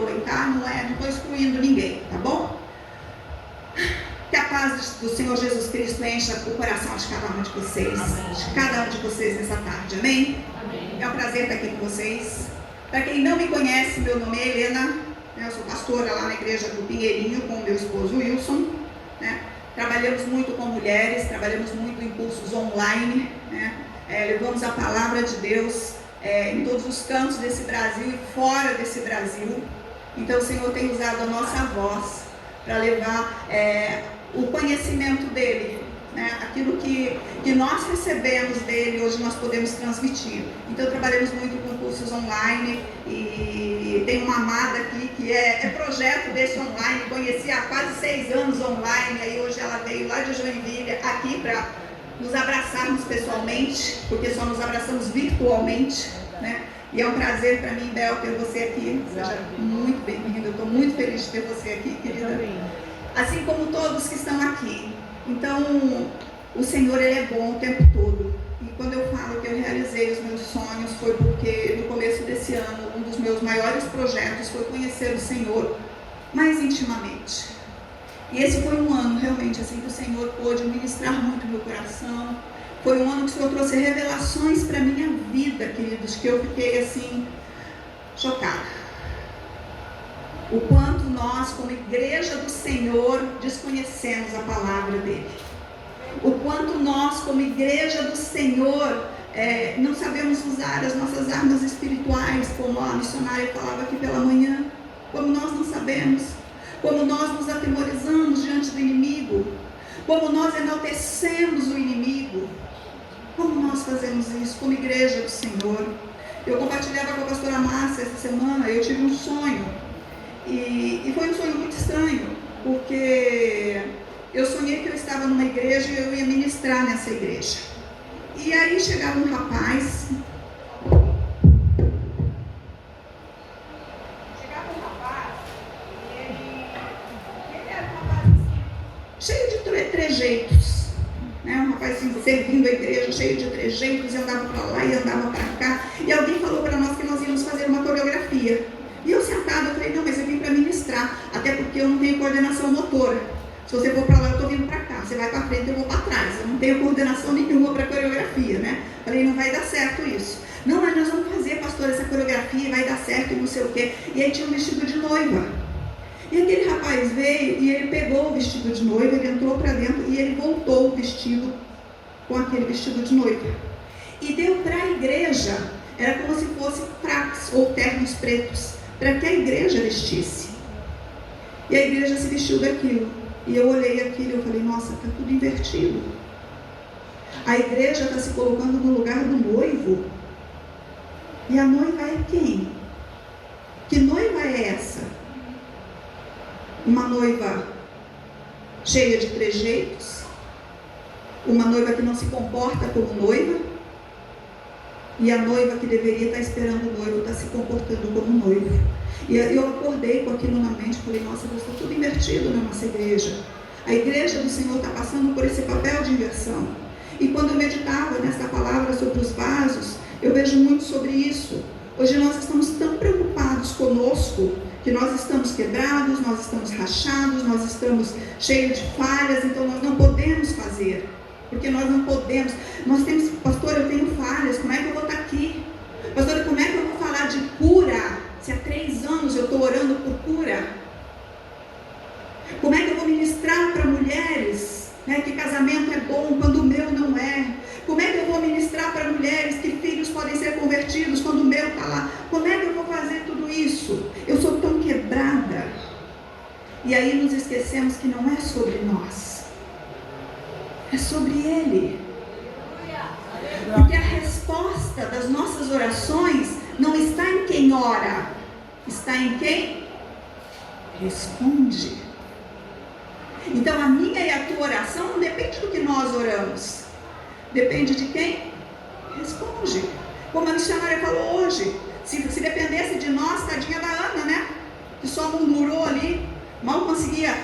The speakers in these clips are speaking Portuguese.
perdoem, tá? Não estou excluindo ninguém, tá bom? Que a paz do Senhor Jesus Cristo encha o coração de cada um de vocês, de cada um de vocês nessa tarde, amém? É um prazer estar aqui com vocês. Para quem não me conhece, meu nome é Helena, eu sou pastora lá na igreja do Pinheirinho com o meu esposo Wilson, né? Trabalhamos muito com mulheres, trabalhamos muito em cursos online, né? Levamos a palavra de Deus em todos os cantos desse Brasil e fora desse Brasil. Então o Senhor tem usado a nossa voz para levar o conhecimento dele, né? Aquilo que nós recebemos dele, hoje nós podemos transmitir. Então trabalhamos muito com cursos online e tem uma amada aqui que é projeto desse online, conheci há quase 6 anos online, aí hoje ela veio lá de Joinville aqui para nos abraçarmos pessoalmente, porque só nos abraçamos virtualmente, né? E é um prazer para mim, Bel, ter você aqui. Seja muito bem-vinda, eu estou muito feliz de ter você aqui, querida. Assim como todos que estão aqui. Então, o Senhor, Ele é bom o tempo todo. E quando eu falo que eu realizei os meus sonhos, foi porque no começo desse ano, um dos meus maiores projetos foi conhecer o Senhor mais intimamente. E esse foi um ano, realmente, assim, que o Senhor pôde ministrar muito meu coração. Foi um ano que o Senhor trouxe revelações para a minha vida, queridos, que eu fiquei, assim, chocada. O quanto nós, como igreja do Senhor, desconhecemos a palavra dele. O quanto nós, como igreja do Senhor, não sabemos usar as nossas armas espirituais, como a missionária falava aqui pela manhã. Como nós não sabemos. Como nós nos atemorizamos diante do inimigo. Como nós enaltecemos o inimigo. Como nós fazemos isso como igreja do Senhor? Eu compartilhava com a pastora Márcia essa semana, eu tive um sonho. E foi um sonho muito estranho, porque eu sonhei que eu estava numa igreja e eu ia ministrar nessa igreja. E aí chegava um rapaz, e ele era um rapaz assim, cheio de trejeitos, né? Um rapaz assim, servindo a igreja, cheio de trejeitos, e andava para lá e andava para cá. E alguém falou para nós que nós íamos fazer uma coreografia. E eu sentada, eu falei, não, mas eu vim para ministrar, até porque eu não tenho coordenação motora. Se você for para lá, eu estou vindo para cá. Você vai para frente, eu vou para trás. Eu não tenho coordenação nenhuma para coreografia, né? Falei, não vai dar certo isso. Não, mas nós vamos fazer, pastor, essa coreografia, vai dar certo e não sei o quê. E aí tinha um vestido de noiva. E aquele rapaz veio e ele pegou o vestido de noiva, ele entrou para dentro e ele voltou o vestido com aquele vestido de noiva. E deu para a igreja, era como se fosse fraques ou ternos pretos, para que a igreja vestisse. E a igreja se vestiu daquilo. E eu olhei aquilo e eu falei, nossa, está tudo invertido. A igreja está se colocando no lugar do noivo. E a noiva é quem? Que noiva é essa? Uma noiva cheia de trejeitos? Uma noiva que não se comporta como noiva? E a noiva que deveria estar esperando o noivo está se comportando como noivo. E eu acordei com aquilo na mente, falei, nossa, Deus, está tudo invertido na nossa igreja. A igreja do Senhor está passando por esse papel de inversão. E quando eu meditava nessa palavra sobre os vasos, eu vejo muito sobre isso. Hoje nós estamos tão preocupados conosco, que nós estamos quebrados, nós estamos rachados, nós estamos cheios de falhas, então nós não podemos fazer. Porque nós não podemos. Nós temos, pastor, eu tenho falhas, como é que eu vou estar aqui? Pastor, como é que eu vou falar de cura? Se há 3 anos eu estou orando por cura. Como é que eu vou ministrar para mulheres, né, que casamento é bom quando o meu não é? Como é que eu vou ministrar para mulheres que filhos podem ser convertidos quando o meu está lá? Como é que eu vou fazer tudo isso? Eu sou tão quebrada. E aí nos esquecemos que não é sobre nós. É sobre Ele. Porque a resposta das nossas orações não está em quem ora, está em quem responde. Então a minha e a tua oração não depende do que nós oramos, depende de quem responde. Como a missionária falou hoje, se dependesse de nós, tadinha da Ana, né? Que só murmurou ali, mal conseguia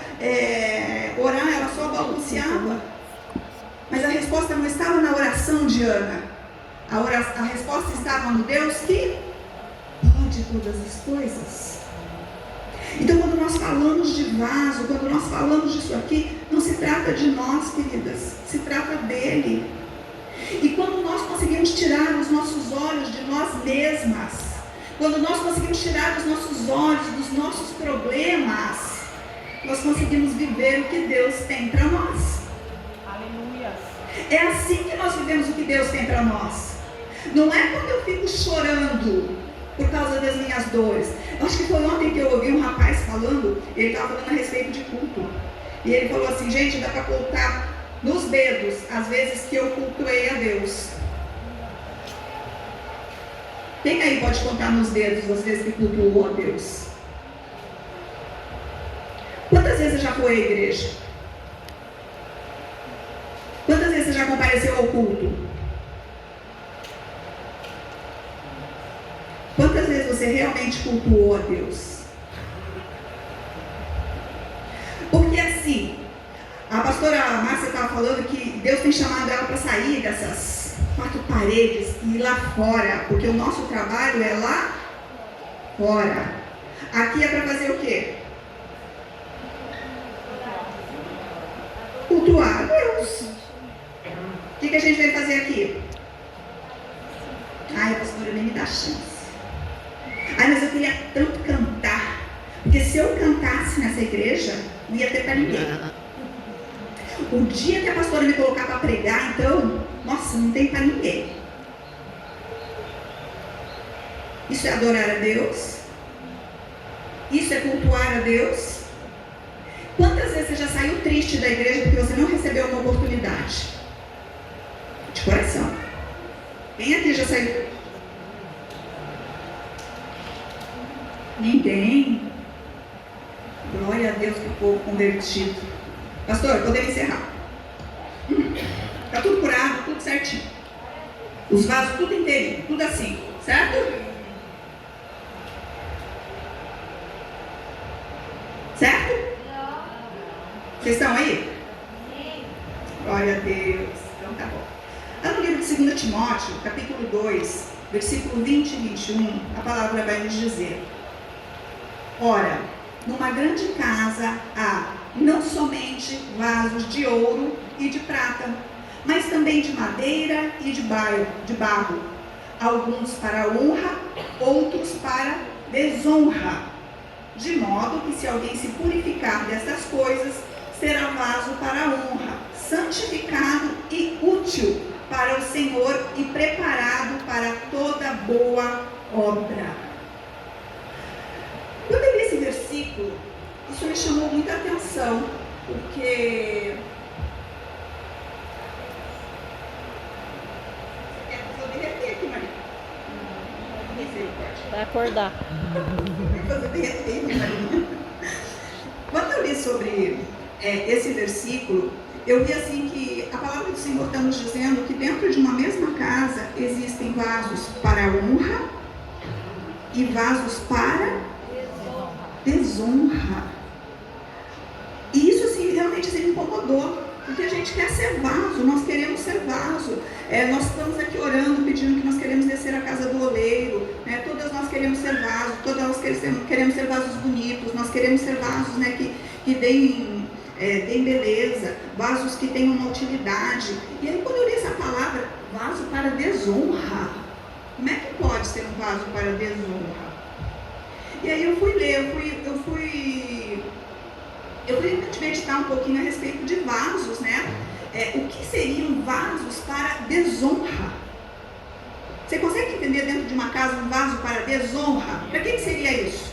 orar, ela só balbuciava. Mas a resposta não estava na oração de Ana. A resposta estava no Deus que pode todas as coisas. Então, quando nós falamos de vaso, quando nós falamos disso aqui, não se trata de nós, queridas, se trata dele. E quando nós conseguimos tirar os nossos olhos de nós mesmas, quando nós conseguimos tirar os nossos olhos dos nossos problemas, nós conseguimos viver o que Deus tem para nós. Aleluia. É assim que nós vivemos o que Deus tem para nós. Não é quando eu fico chorando por causa das minhas dores. Eu acho que foi ontem que eu ouvi um rapaz falando, ele estava falando a respeito de culto. E ele falou assim, gente, dá para contar nos dedos as vezes que eu cultuei a Deus. Quem aí pode contar nos dedos as vezes que cultuou a Deus? Quantas vezes você já foi à igreja? Quantas vezes você já compareceu ao culto? Quantas vezes você realmente cultuou a Deus? Porque assim, a pastora Márcia estava falando que Deus tem chamado ela para sair dessas 4 paredes e ir lá fora, porque o nosso trabalho é lá fora. Aqui é para fazer o quê? Cultuar a Deus. O que a gente veio fazer aqui? Ai, pastora, nem me dá chance. Ai, mas eu queria tanto cantar, porque se eu cantasse nessa igreja, não ia ter para ninguém. O dia que a pastora me colocar para pregar, então, nossa, não tem para ninguém. Isso é adorar a Deus? Isso é cultuar a Deus? Quantas vezes você já saiu triste da igreja porque você não recebeu uma oportunidade? De coração. Quem aqui já saiu triste? Ninguém. Glória a Deus que o povo convertido. Pastor, podemos encerrar. Está tudo curado, tudo certinho. Os vasos tudo inteirinho, tudo assim, certo? Certo? Vocês estão aí? Glória a Deus. Então tá bom. Lá no livro de 2 Timóteo, capítulo 2, versículo 20 e 21, a palavra vai nos dizer: ora, numa grande casa há não somente vasos de ouro e de prata, mas também de madeira e de barro, alguns para honra, outros para desonra, de modo que se alguém se purificar destas coisas, será vaso para honra, santificado e útil para o Senhor e preparado para toda boa obra. Quando eu li esse versículo, isso me chamou muita atenção, porque eu derreter aqui, Maria. Vai acordar. Eu derreter, Maria. Quando eu li sobre esse versículo, eu vi assim que a palavra do Senhor está nos dizendo que dentro de uma mesma casa existem vasos para honra e vasos para desonra. E isso assim, realmente me incomodou, porque a gente quer ser vaso, nós queremos ser vaso. Nós estamos aqui orando, pedindo que nós queremos descer a casa do oleiro, né? Todas nós queremos ser vasos, todas nós queremos ser vasos bonitos, nós queremos ser vasos, né, que deem beleza, vasos que tenham uma utilidade. E aí quando eu li essa palavra, vaso para desonra, como é que pode ser um vaso para desonra? E aí eu fui ler, eu fui meditar um pouquinho a respeito de vasos, né? O que seriam vasos para desonra? Você consegue entender dentro de uma casa um vaso para desonra? Para que seria isso?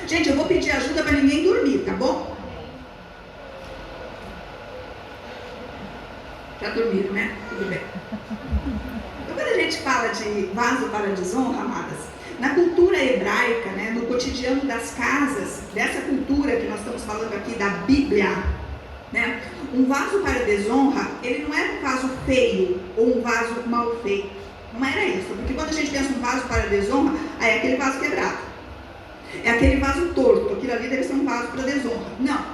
Gente, eu vou pedir ajuda para ninguém dormir, tá bom? Já dormiram, né? Tudo bem. Então, quando a gente fala de vaso para desonra, amadas, na cultura hebraica, né, no cotidiano das casas, dessa cultura que nós estamos falando aqui, da Bíblia, né, um vaso para desonra, ele não era um vaso feio ou um vaso mal feito. Não era isso, porque quando a gente pensa um vaso para desonra, aí é aquele vaso quebrado. É aquele vaso torto, aquilo ali deve ser um vaso para desonra. Não,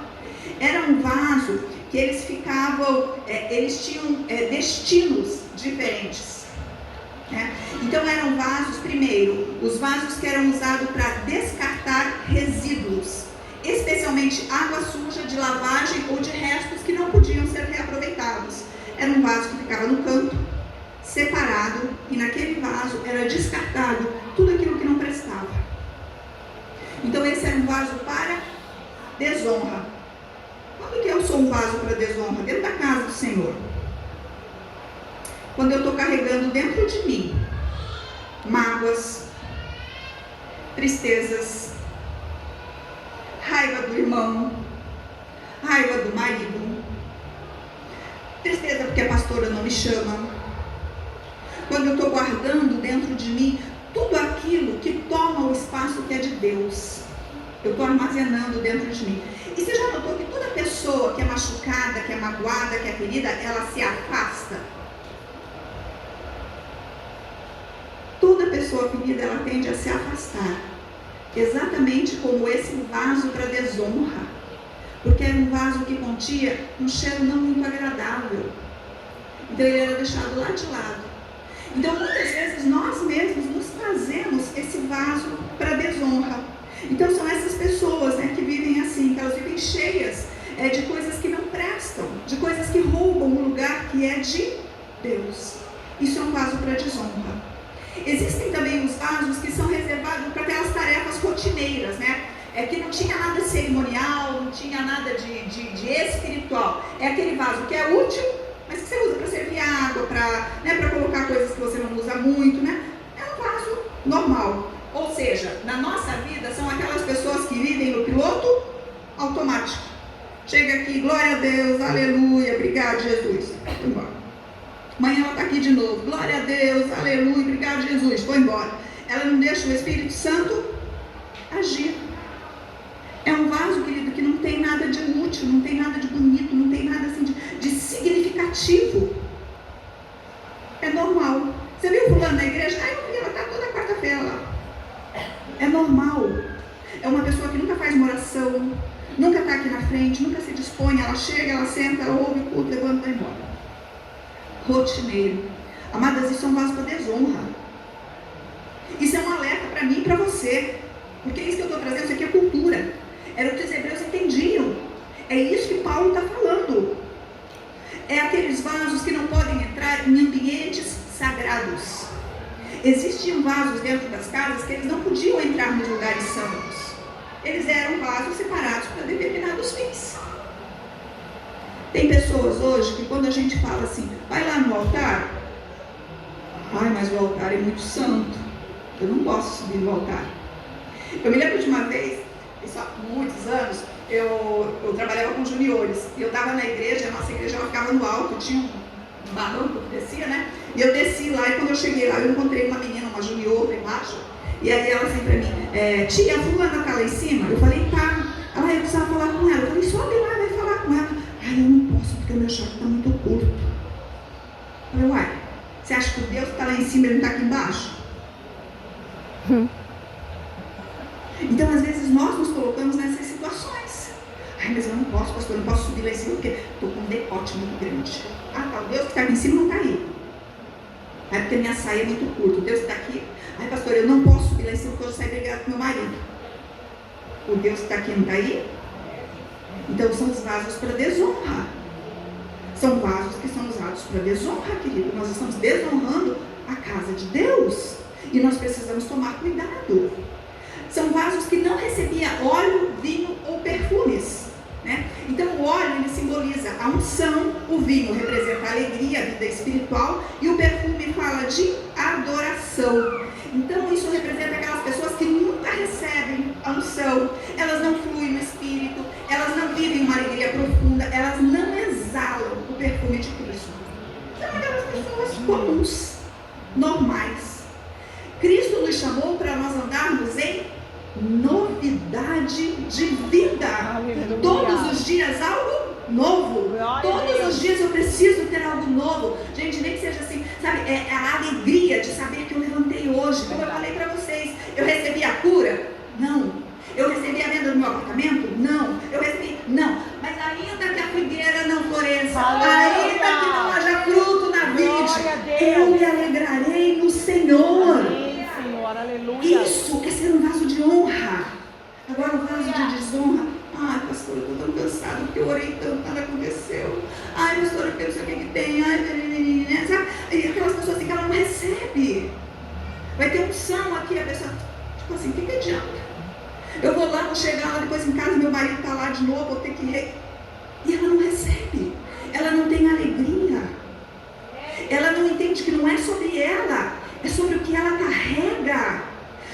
era um vaso que eles ficavam, eles tinham destinos diferentes. né? Então eram vasos, primeiro, os vasos que eram usados para descartar resíduos, especialmente água suja de lavagem ou de restos que não podiam ser reaproveitados. Era um vaso que ficava no canto, separado, e naquele vaso era descartado tudo aquilo que não prestava. Então esse era um vaso para desonra. Quando que eu sou um vaso para desonra? Dentro da casa do Senhor. Quando eu estou carregando dentro de mim mágoas, tristezas, raiva do irmão, raiva do marido, tristeza porque a pastora não me chama. Quando eu estou guardando dentro de mim tudo aquilo que toma o espaço que é de Deus, eu estou armazenando dentro de mim. E você já notou que toda pessoa que é machucada, que é magoada, que é ferida, ela se afasta? Toda pessoa ferida, ela tende a se afastar. Exatamente como esse vaso para desonra. Porque era um vaso que continha um cheiro não muito agradável. Então ele era deixado lá de lado. Então muitas vezes nós mesmos nos fazemos esse vaso para desonra. Então são essas pessoas, né, que vivem assim, que elas vivem cheias de coisas que não prestam, de coisas que roubam o lugar que é de Deus. Isso é um vaso para desonra. Existem também os vasos que são reservados para aquelas tarefas rotineiras, né? Que não tinha nada cerimonial, não tinha nada de espiritual. É aquele vaso que é útil, mas que você usa para servir água, para colocar coisas que você não usa muito, né? É um vaso normal. Ou seja, na nossa vida são aquelas pessoas que vivem no piloto automático. Chega aqui, glória a Deus, aleluia, obrigado Jesus, foi embora. Amanhã ela está aqui de novo, glória a Deus, aleluia, obrigado Jesus, foi embora. Ela não deixa o Espírito Santo agir. É um vaso, querido, que não tem nada de útil, não tem nada de bonito, não tem nada assim de significativo. É normal. Você viu fulano na igreja? Eu vi, ela está toda quarta-feira lá. É normal. É uma pessoa que nunca faz uma oração, nunca está aqui na frente, nunca se dispõe, ela chega, ela senta, ela ouve o culto, levanta e vai embora. Rotineiro. Amadas, isso é um vaso para desonra. Isso é um alerta para mim e para você. Porque isso que eu estou trazendo, isso aqui é cultura. Era o que os hebreus entendiam. É isso que Paulo está falando. É aqueles vasos que não podem entrar em ambientes sagrados. Existiam vasos dentro das casas que eles não podiam entrar nos lugares santos. Eles eram vasos separados para determinados fins. Tem pessoas hoje que quando a gente fala assim, vai lá no altar. Ai, mas o altar é muito santo. Eu não posso subir no altar. Eu me lembro de uma vez, isso há muitos anos, eu trabalhava com juniores. E eu estava na igreja, a nossa igreja ela ficava no alto, tinha um barranco que descia, né? E eu desci lá, e quando eu cheguei lá, eu encontrei uma menina, uma junior lá embaixo. E aí ela assim pra mim, tia, a fulana está lá em cima? Eu falei, tá. Ela, eu precisava falar com ela. Eu falei, sobe lá, vai falar com ela. Ai, eu não posso, porque o meu short está muito curto. Eu falei, uai, você acha que o Deus que está lá em cima, ele não está aqui embaixo? Então, às vezes, nós nos colocamos nessas situações. Ai, mas eu não posso, pastor, eu não posso subir lá em cima, porque estou com um decote muito grande. Ah, tá, o Deus que está aqui em cima não está aí. É porque minha saia é muito curta, o Deus está aqui. Ai, pastor, eu não posso subir lá em cima, porque eu saio brigado com meu marido. O Deus que está aqui não está aí? Então, são os vasos para desonra. São vasos que são usados para desonra, querido. Nós estamos desonrando a casa de Deus. E nós precisamos tomar cuidado. São vasos que não recebiam óleo, vinho ou perfumes, né? Então o óleo ele simboliza a unção, o vinho representa a alegria, a vida espiritual, e o perfume fala de adoração. Então isso representa aquelas pessoas que nunca recebem a unção, elas não fluem no espírito, elas não vivem uma alegria profunda, elas não exalam o perfume de Cristo. São aquelas pessoas comuns, normais. Cristo nos chamou para nós andarmos em novidade de vida. Aleluia. Todos os dias algo novo. Glória. Todos os dias eu preciso ter algo novo. Gente, nem que seja assim, sabe, é a alegria de saber que eu levantei hoje. Como eu falei para vocês, eu recebi a cura? Não. Eu recebi a venda do meu apartamento? Não. Eu recebi? Não. Mas ainda que a figueira não floresça, ainda que não haja fruto na vide, eu me alegrarei no Senhor. ser um vaso de honra. Agora o vaso de desonra. Ai, pastor, eu estou tão cansado porque eu orei tanto, nada aconteceu. Ai, pastor, eu não sei o que tem. Ai, sabe? E aquelas pessoas assim que ela não recebe. Vai ter unção aqui, a pessoa, tipo assim, o que adianta? Eu vou lá, vou chegar lá depois em casa, meu marido está lá de novo, vou ter que ir. E ela não recebe. Ela não tem alegria. Ela não entende que não é sobre ela, é sobre o que ela carrega.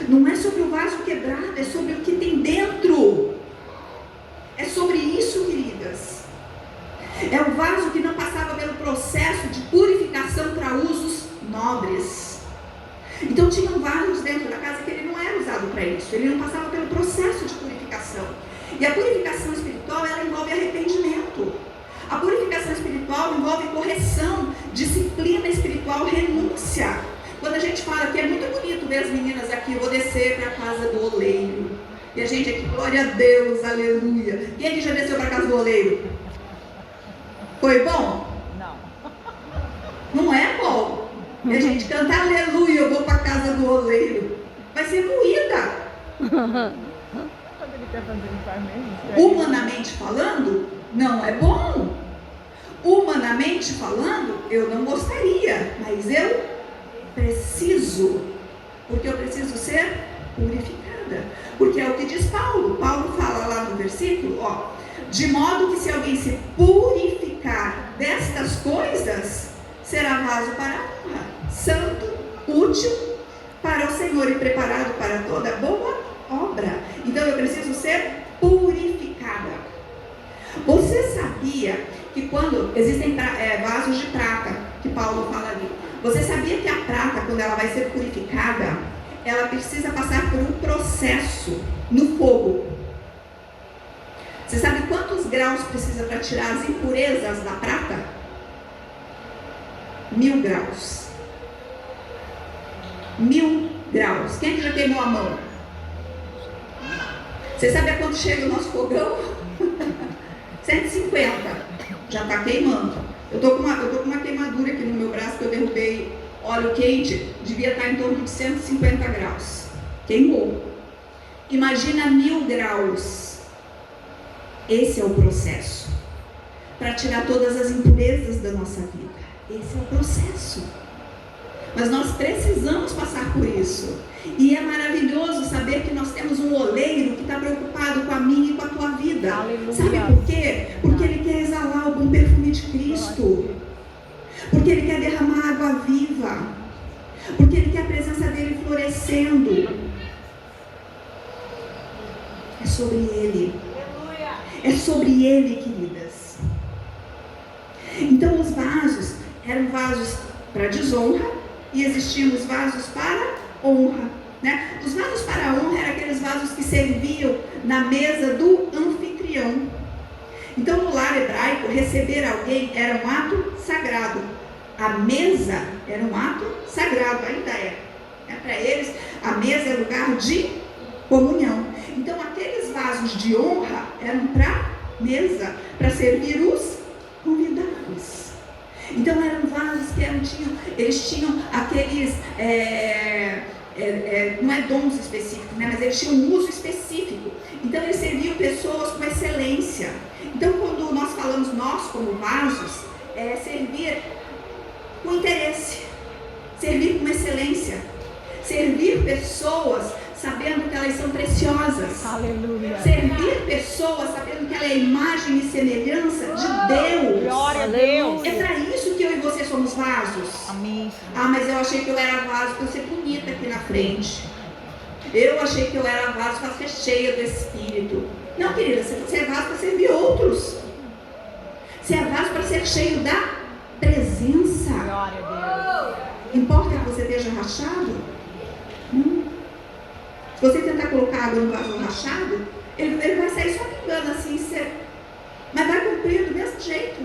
Não é sobre o vaso quebrado, é sobre o que tem dentro. É sobre isso, queridas. É o vaso que não passava pelo processo de purificação para usos nobres. Então tinham vasos dentro da casa que ele não era usado para isso. Ele não passava pelo processo de purificação. E a purificação espiritual, ela envolve arrependimento. A purificação espiritual envolve correção, disciplina espiritual, renúncia. Quando a gente fala que é muito bonito ver as meninas aqui, eu vou descer para a casa do oleiro. E a gente aqui, glória a Deus, aleluia. Quem aqui já desceu para a casa do oleiro? Foi bom? Não. Não é bom. E a gente canta aleluia, eu vou para a casa do oleiro. Vai ser moída. Quando ele quer fazer, ele faz mesmo. Humanamente falando, não é bom. Humanamente falando, eu não gostaria, mas eu preciso, porque eu preciso ser purificada, porque é o que diz Paulo. Paulo fala lá no versículo, de modo que se alguém se purificar destas coisas, será vaso para a honra, santo, útil para o Senhor e preparado para toda boa obra. Então eu preciso ser purificada. Você sabia que quando existem vasos de prata, que Paulo fala ali, você sabia que a prata, quando ela vai ser purificada, ela precisa passar por um processo no fogo? Você sabe quantos graus precisa para tirar as impurezas da prata? 1000 graus. 1000 graus. Quem já queimou a mão? Você sabe a quanto chega o nosso fogão? 150. Já está queimando. Eu tô com uma queimadura aqui no meu braço que eu derrubei óleo quente. Devia estar em torno de 150 graus. Queimou. Imagina 1000 graus. Esse é o processo. Para tirar todas as impurezas da nossa vida. Esse é o processo. Mas nós precisamos passar por isso. E é maravilhoso saber que nós temos um oleiro que está preocupado com a minha e com a tua vida. Aleluia. Sabe por quê? Porque ele quer exalar o bom perfume de Cristo. Porque ele quer derramar água viva. Porque ele quer a presença dele florescendo. É sobre ele. É sobre ele, queridas. Então os vasos eram vasos para desonra. E existiam os vasos para honra, né? Os vasos para honra eram aqueles vasos que serviam na mesa do anfitrião. Então no lar hebraico, receber alguém era um ato sagrado. A mesa era um ato sagrado, ainda é. Para eles, a mesa é lugar de comunhão. Então aqueles vasos de honra eram para mesa, para servir os convidados. Então eram vasos que eles tinham aqueles, não é dons específicos, né, mas eles tinham um uso específico. Então eles serviam pessoas com excelência. Então quando nós falamos nós como vasos, é servir com interesse, servir com excelência, servir pessoas sabendo que elas são preciosas. Aleluia. Servir pessoas sabendo que ela é imagem e semelhança de Deus. Glória a Deus. É para isso que eu e você somos vasos. Amém. Ah, mas eu achei que eu era vaso para eu ser bonita aqui na frente. Eu achei que eu era vaso para ser cheia do Espírito. Não, querida, você é vaso para servir outros. Você é vaso para ser cheio da presença. Glória a Deus. Importa que você esteja rachado? Se você tentar colocar água no vaso rachado, ele vai sair só pingando assim, mas vai cumprir do mesmo jeito.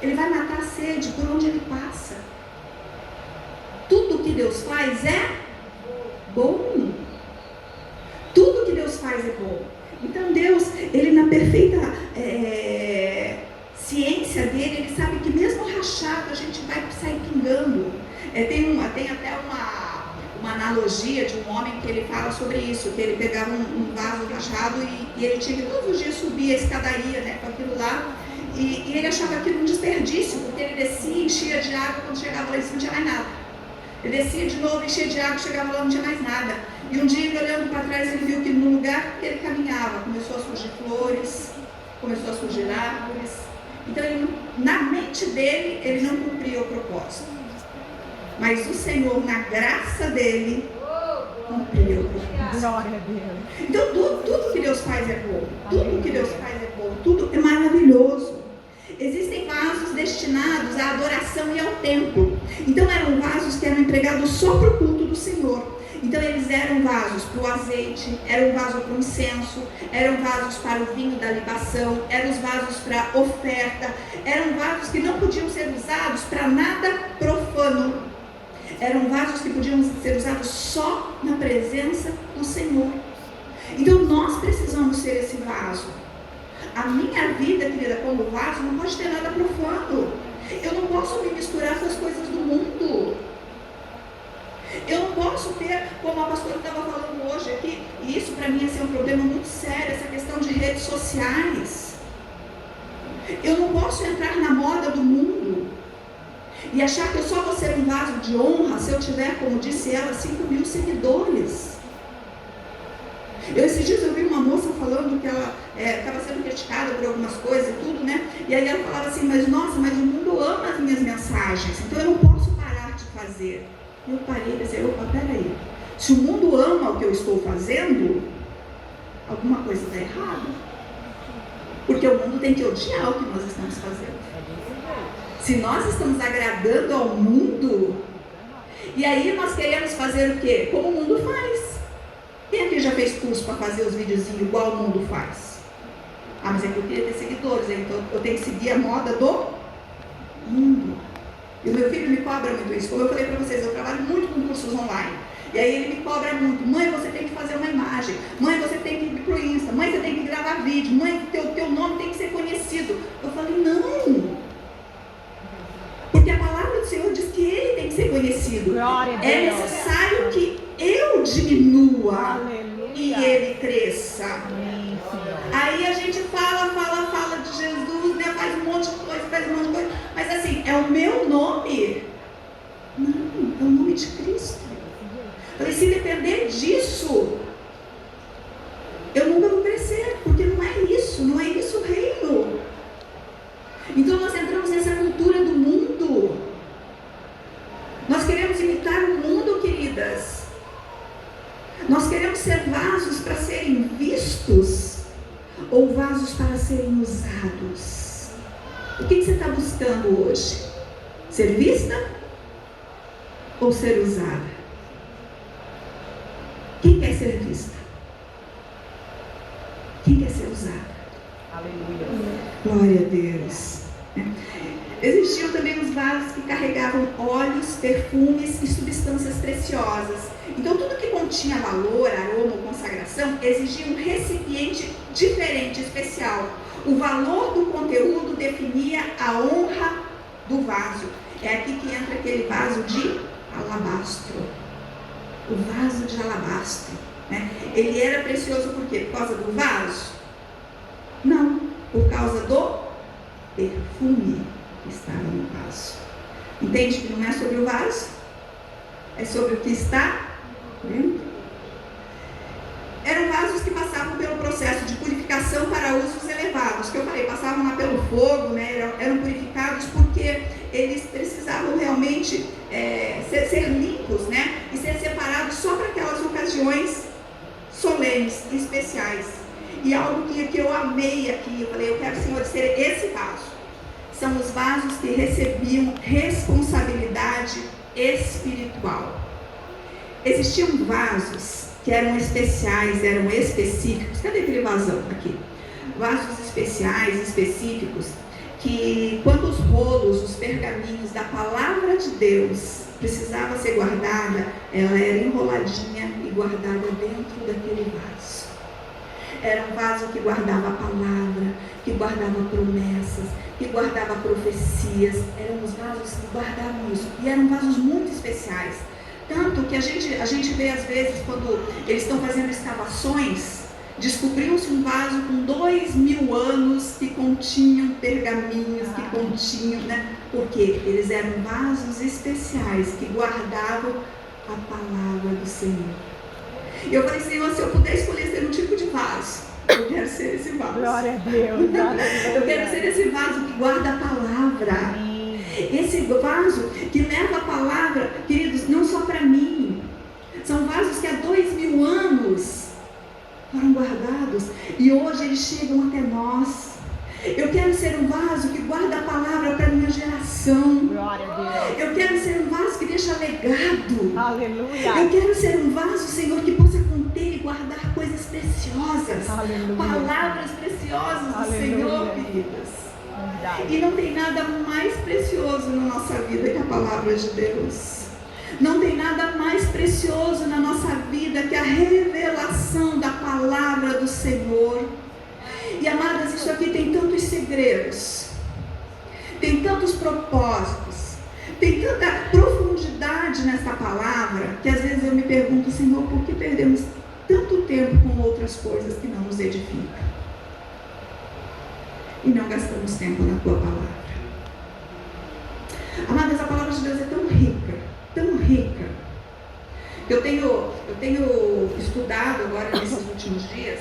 Ele vai matar a sede por onde ele passa. Tudo que Deus faz é bom. Tudo que Deus faz é bom. Então Deus, ele na perfeita ciência dele, ele sabe que mesmo rachado a gente vai sair pingando. Tem até uma analogia de um homem que ele fala sobre isso, que ele pegava um vaso rachado e ele tinha que todos os dias subir a escadaria, né, com aquilo lá, e ele achava aquilo um desperdício, porque ele descia, enchia de água, quando chegava lá em cima não tinha mais nada. Ele descia de novo, enchia de água, chegava lá não tinha mais nada. E um dia, ele olhando para trás, ele viu que no lugar que ele caminhava, começou a surgir flores, começou a surgir árvores. Então, na mente dele, ele não cumpria o propósito. Mas o Senhor, na graça dele, cumpriu o propósito. Glória a Deus. Então, tudo que Deus faz é bom. Tudo que Deus faz é bom. Tudo é maravilhoso. Existem vasos destinados à adoração e ao templo. Então, eram vasos que eram empregados só para o culto do Senhor. Então, eles eram vasos para o azeite, eram vasos para o incenso, eram vasos para o vinho da libação, eram os vasos para a oferta, eram vasos que não podiam ser usados para nada profano. Eram vasos que podiam ser usados só na presença do Senhor. Então, nós precisamos ser esse vaso. A minha vida, querida, como vaso, não pode ter nada profano. Eu não posso me misturar com as coisas do mundo. Eu não posso ter, como a pastora estava falando hoje aqui, e isso para mim é um problema muito sério, essa questão de redes sociais. Eu não posso entrar na moda do mundo e achar que eu só vou ser um vaso de honra se eu tiver, como disse ela, 5.000 seguidores. Esses dias eu vi uma moça falando que ela estava sendo criticada por algumas coisas e tudo, né? E aí ela falava assim, mas nossa, mas o mundo ama as minhas mensagens, então eu não posso parar de fazer. Eu parei e pensei, opa, peraí, se o mundo ama o que eu estou fazendo, alguma coisa está errada. Porque o mundo tem que odiar o que nós estamos fazendo. Se nós estamos agradando ao mundo, e aí nós queremos fazer o quê? Como o mundo faz. Quem aqui já fez curso para fazer os videozinhos igual o mundo faz? Ah, mas é que eu queria ter seguidores, então eu tenho que seguir a moda do mundo. E o meu filho me cobra muito isso. Como eu falei para vocês, eu trabalho muito com cursos online. E aí ele me cobra muito. Mãe, você tem que fazer uma imagem. Mãe, você tem que ir para o Insta. Mãe, você tem que gravar vídeo. Mãe, teu nome tem que ser conhecido. Eu falei, não. Porque a palavra do Senhor diz que ele tem que ser conhecido. Glória a Deus. É necessário que eu diminua. Aleluia. E ele cresça. Amém, Senhor. Aí a gente fala de Jesus, né? Faz um monte de coisa, mas assim, é o meu nome? Não, é o nome de Cristo. Falei, se depender disso, eu nunca vou crescer, porque não é isso o reino. Então nós entramos nessa cultura do mundo. Nós queremos imitar o mundo, queridas. Nós queremos ser vasos para serem vistos ou vasos para serem usados. O que você está buscando hoje? Ser vista ou ser usada? Quem quer ser vista? Quem quer ser usada? Aleluia. Glória a Deus. Existiam também os vasos que carregavam óleos, perfumes e substâncias preciosas. Então, tudo que continha valor, aroma ou consagração exigia um recipiente diferente, especial. O valor do conteúdo definia a honra do vaso. É aqui que entra aquele vaso de alabastro. O vaso de alabastro, né? Ele era precioso por quê? Por causa do vaso? Não, por causa do perfume que estava no vaso. Entende que não é sobre o vaso? É sobre o que está dentro. Eram vasos que passavam pelo processo de purificação para usos elevados, que eu falei, passavam lá pelo fogo, né? Eram purificados porque eles precisavam realmente ser limpos, né? E ser separados só para aquelas ocasiões solenes, especiais. E algo que eu amei aqui, eu falei, eu quero, Senhor, ser esse vaso. São os vasos que recebiam responsabilidade espiritual. Existiam vasos que eram especiais, eram específicos. Cadê aquele vasão aqui? Vasos especiais, específicos, que quando os rolos, os pergaminhos da palavra de Deus precisava ser guardada, ela era enroladinha e guardada dentro daquele vaso. Era um vaso que guardava a palavra, que guardava promessas, que guardava profecias. Eram os vasos que guardavam isso. E eram vasos muito especiais. Tanto que a gente vê às vezes quando eles estão fazendo escavações, descobriu-se um vaso com 2000 anos que continham pergaminhos, que continham, né? Porque eles eram vasos especiais que guardavam a palavra do Senhor. E eu falei, Senhor, se eu puder escolher ser um tipo de vaso, eu quero ser esse vaso. Glória a Deus. Eu quero ser esse vaso que guarda a palavra. Esse vaso que leva a palavra, queridos, não só para mim. São vasos que há 2000 anos foram guardados e hoje eles chegam até nós. Eu quero ser um vaso que guarda a palavra para a minha geração. Glória a Deus. Eu quero ser um vaso que deixa legado. Aleluia. Eu quero ser um vaso, Senhor, que possa conter e guardar coisas preciosas. Aleluia. Palavras preciosas do Senhor, queridas. E não tem nada mais precioso na nossa vida que a palavra de Deus. Não tem nada mais precioso na nossa vida que a revelação da palavra do Senhor. E amadas, isso aqui tem tantos segredos, tem tantos propósitos, tem tanta profundidade nessa palavra, que às vezes eu me pergunto, Senhor, por que perdemos tanto tempo com outras coisas que não nos edificam? E não gastamos tempo na tua palavra. Amadas, a palavra de Deus é tão rica, tão rica. Eu tenho estudado agora nesses últimos dias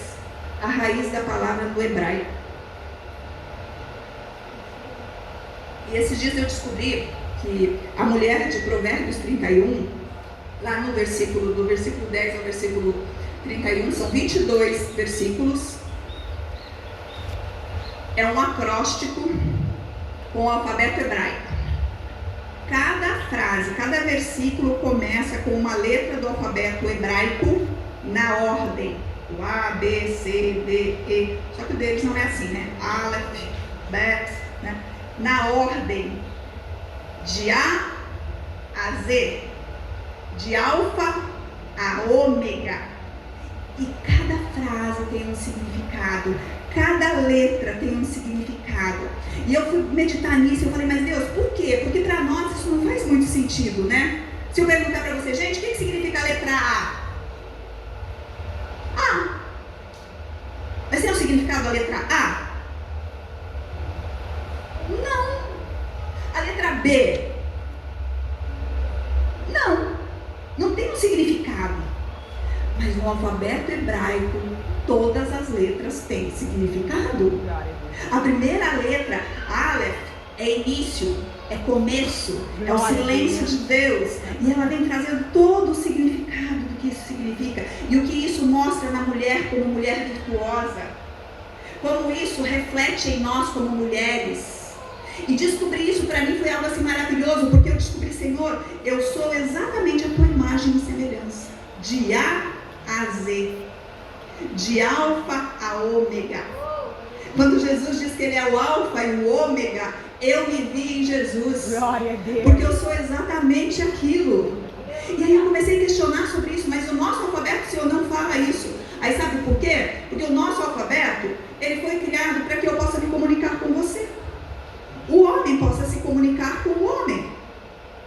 a raiz da palavra no hebraico. E esses dias eu descobri que a mulher de Provérbios 31, lá no versículo, do versículo 10 ao versículo 31, são 22 versículos. É um acróstico com o alfabeto hebraico. Cada frase, cada versículo começa com uma letra do alfabeto hebraico na ordem. O A, B, C, D, E. Só que o deles não é assim, né? Aleph, Bet, né? Na ordem de A a Z, de alfa a ômega. E cada frase tem um significado. Cada letra tem um significado. E eu fui meditar nisso, eu falei, mas Deus, por quê? Porque para nós isso não faz muito sentido, né? Se eu perguntar para você, gente, o que significa a letra A? A. Mas tem o significado da letra A? Não. A letra B? Não. Não tem um significado. Mas no alfabeto hebraico, todas as letras têm significado. A primeira letra, Aleph, é início, é começo, é o silêncio de Deus. E ela vem trazendo todo o significado do que isso significa. E o que isso mostra na mulher como mulher virtuosa. Como isso reflete em nós como mulheres. E descobrir isso para mim foi algo assim maravilhoso, porque eu descobri, Senhor, eu sou exatamente a tua imagem e semelhança. De A a Z. De alfa a ômega. Quando Jesus diz que ele é o alfa e o ômega, eu me vi em Jesus. Glória a Deus. Porque eu sou exatamente aquilo. E aí eu comecei a questionar sobre isso, mas o nosso alfabeto, Senhor, não fala isso. Aí sabe por quê? Porque o nosso alfabeto, ele foi criado para que eu possa me comunicar com você. O homem possa se comunicar com o homem.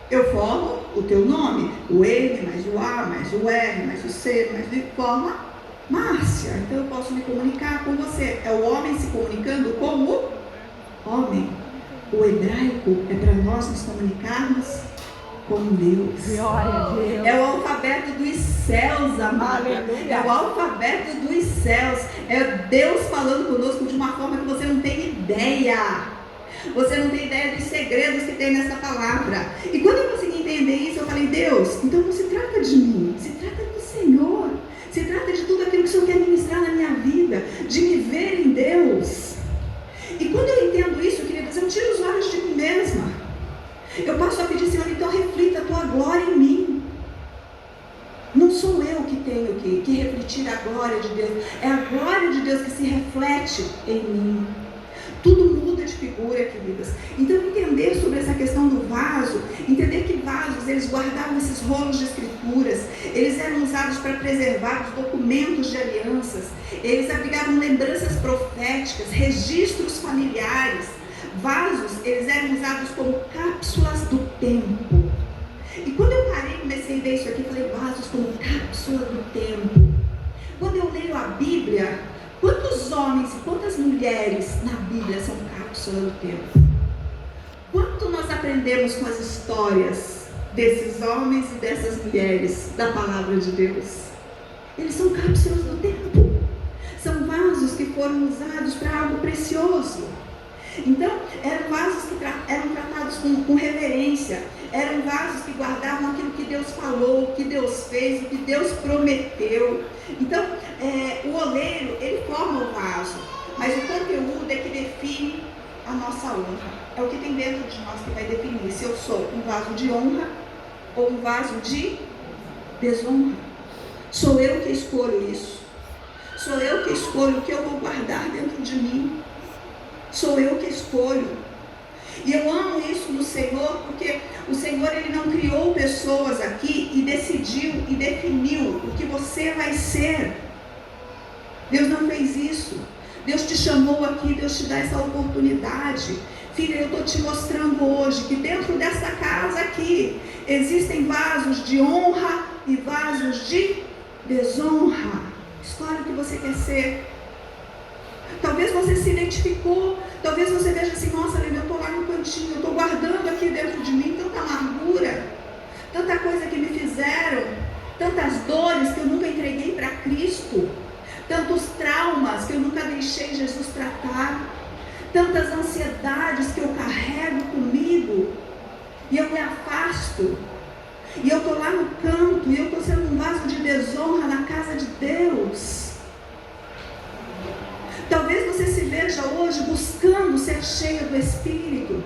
Eu formo o teu nome, o M, mais o A, mais o R, mais o C, mais o forma Márcia. Então eu posso me comunicar com você. É o homem se comunicando com o homem. O hebraico é para nós nos comunicarmos com Deus. Glória a Deus. É o alfabeto dos céus, amada. Aleluia. É o alfabeto dos céus. É Deus falando conosco de uma forma que você não tem ideia. Você não tem ideia dos segredos que tem nessa palavra. E quando eu consegui entender isso, eu falei, Deus, então não se trata de mim, se trata do Senhor. Se trata de tudo aquilo que o Senhor quer ministrar na minha vida, de me ver em Deus. E quando eu entendo isso, queridas, eu tiro os olhos de mim mesma. Eu passo a pedir, Senhor, então reflita a tua glória em mim. Não sou eu que tenho que refletir a glória de Deus. É a glória de Deus que se reflete em mim. Tudo muda de figura, queridas. Então, entender sobre essa questão do vaso, entender que vasos, eles guardavam esses rolos de escrituras, eles eram usados para preservar os documentos de alianças, eles abrigavam lembranças proféticas, registros familiares. Vasos, eles eram usados como cápsulas do tempo. E quando eu parei e comecei comecei a ver isso aqui, falei, vasos como cápsula do tempo. Quando eu leio a Bíblia, quantos homens e quantas mulheres na Bíblia são cápsula do tempo? Quanto nós aprendemos com as histórias desses homens e dessas mulheres da palavra de Deus? Eles são cápsulas do tempo. São vasos que foram usados para algo precioso. Então, eram vasos que eram tratados com reverência. Eram vasos que guardavam aquilo que Deus falou, o que Deus fez, o que Deus prometeu. Então, o oleiro, ele forma o vaso. Mas o conteúdo é que define a nossa honra. É o que tem dentro de nós que vai definir se eu sou um vaso de honra ou um vaso de desonra. Sou eu que escolho isso. Sou eu que escolho o que eu vou guardar dentro de mim. Sou eu que escolho. E eu amo isso no Senhor, porque o Senhor, Ele não criou pessoas aqui e decidiu e definiu o que você vai ser. Deus não fez isso. Deus te chamou aqui, Deus te dá essa oportunidade. Filha, eu estou te mostrando hoje que dentro dessa casa aqui existem vasos de honra e vasos de desonra. Escolhe o que você quer ser. Talvez você se identificou, talvez você veja assim, nossa, Lívia, eu estou lá no cantinho, eu estou guardando aqui dentro de mim tanta amargura, tanta coisa que me fizeram, tantas dores que eu nunca entreguei para Cristo, tantos traumas que eu nunca deixei Jesus tratar, tantas ansiedades que eu carrego comigo, e eu me afasto, e eu estou lá no canto, e eu estou sendo um vaso de desonra na casa de Deus. Talvez você se veja hoje buscando ser cheia do Espírito.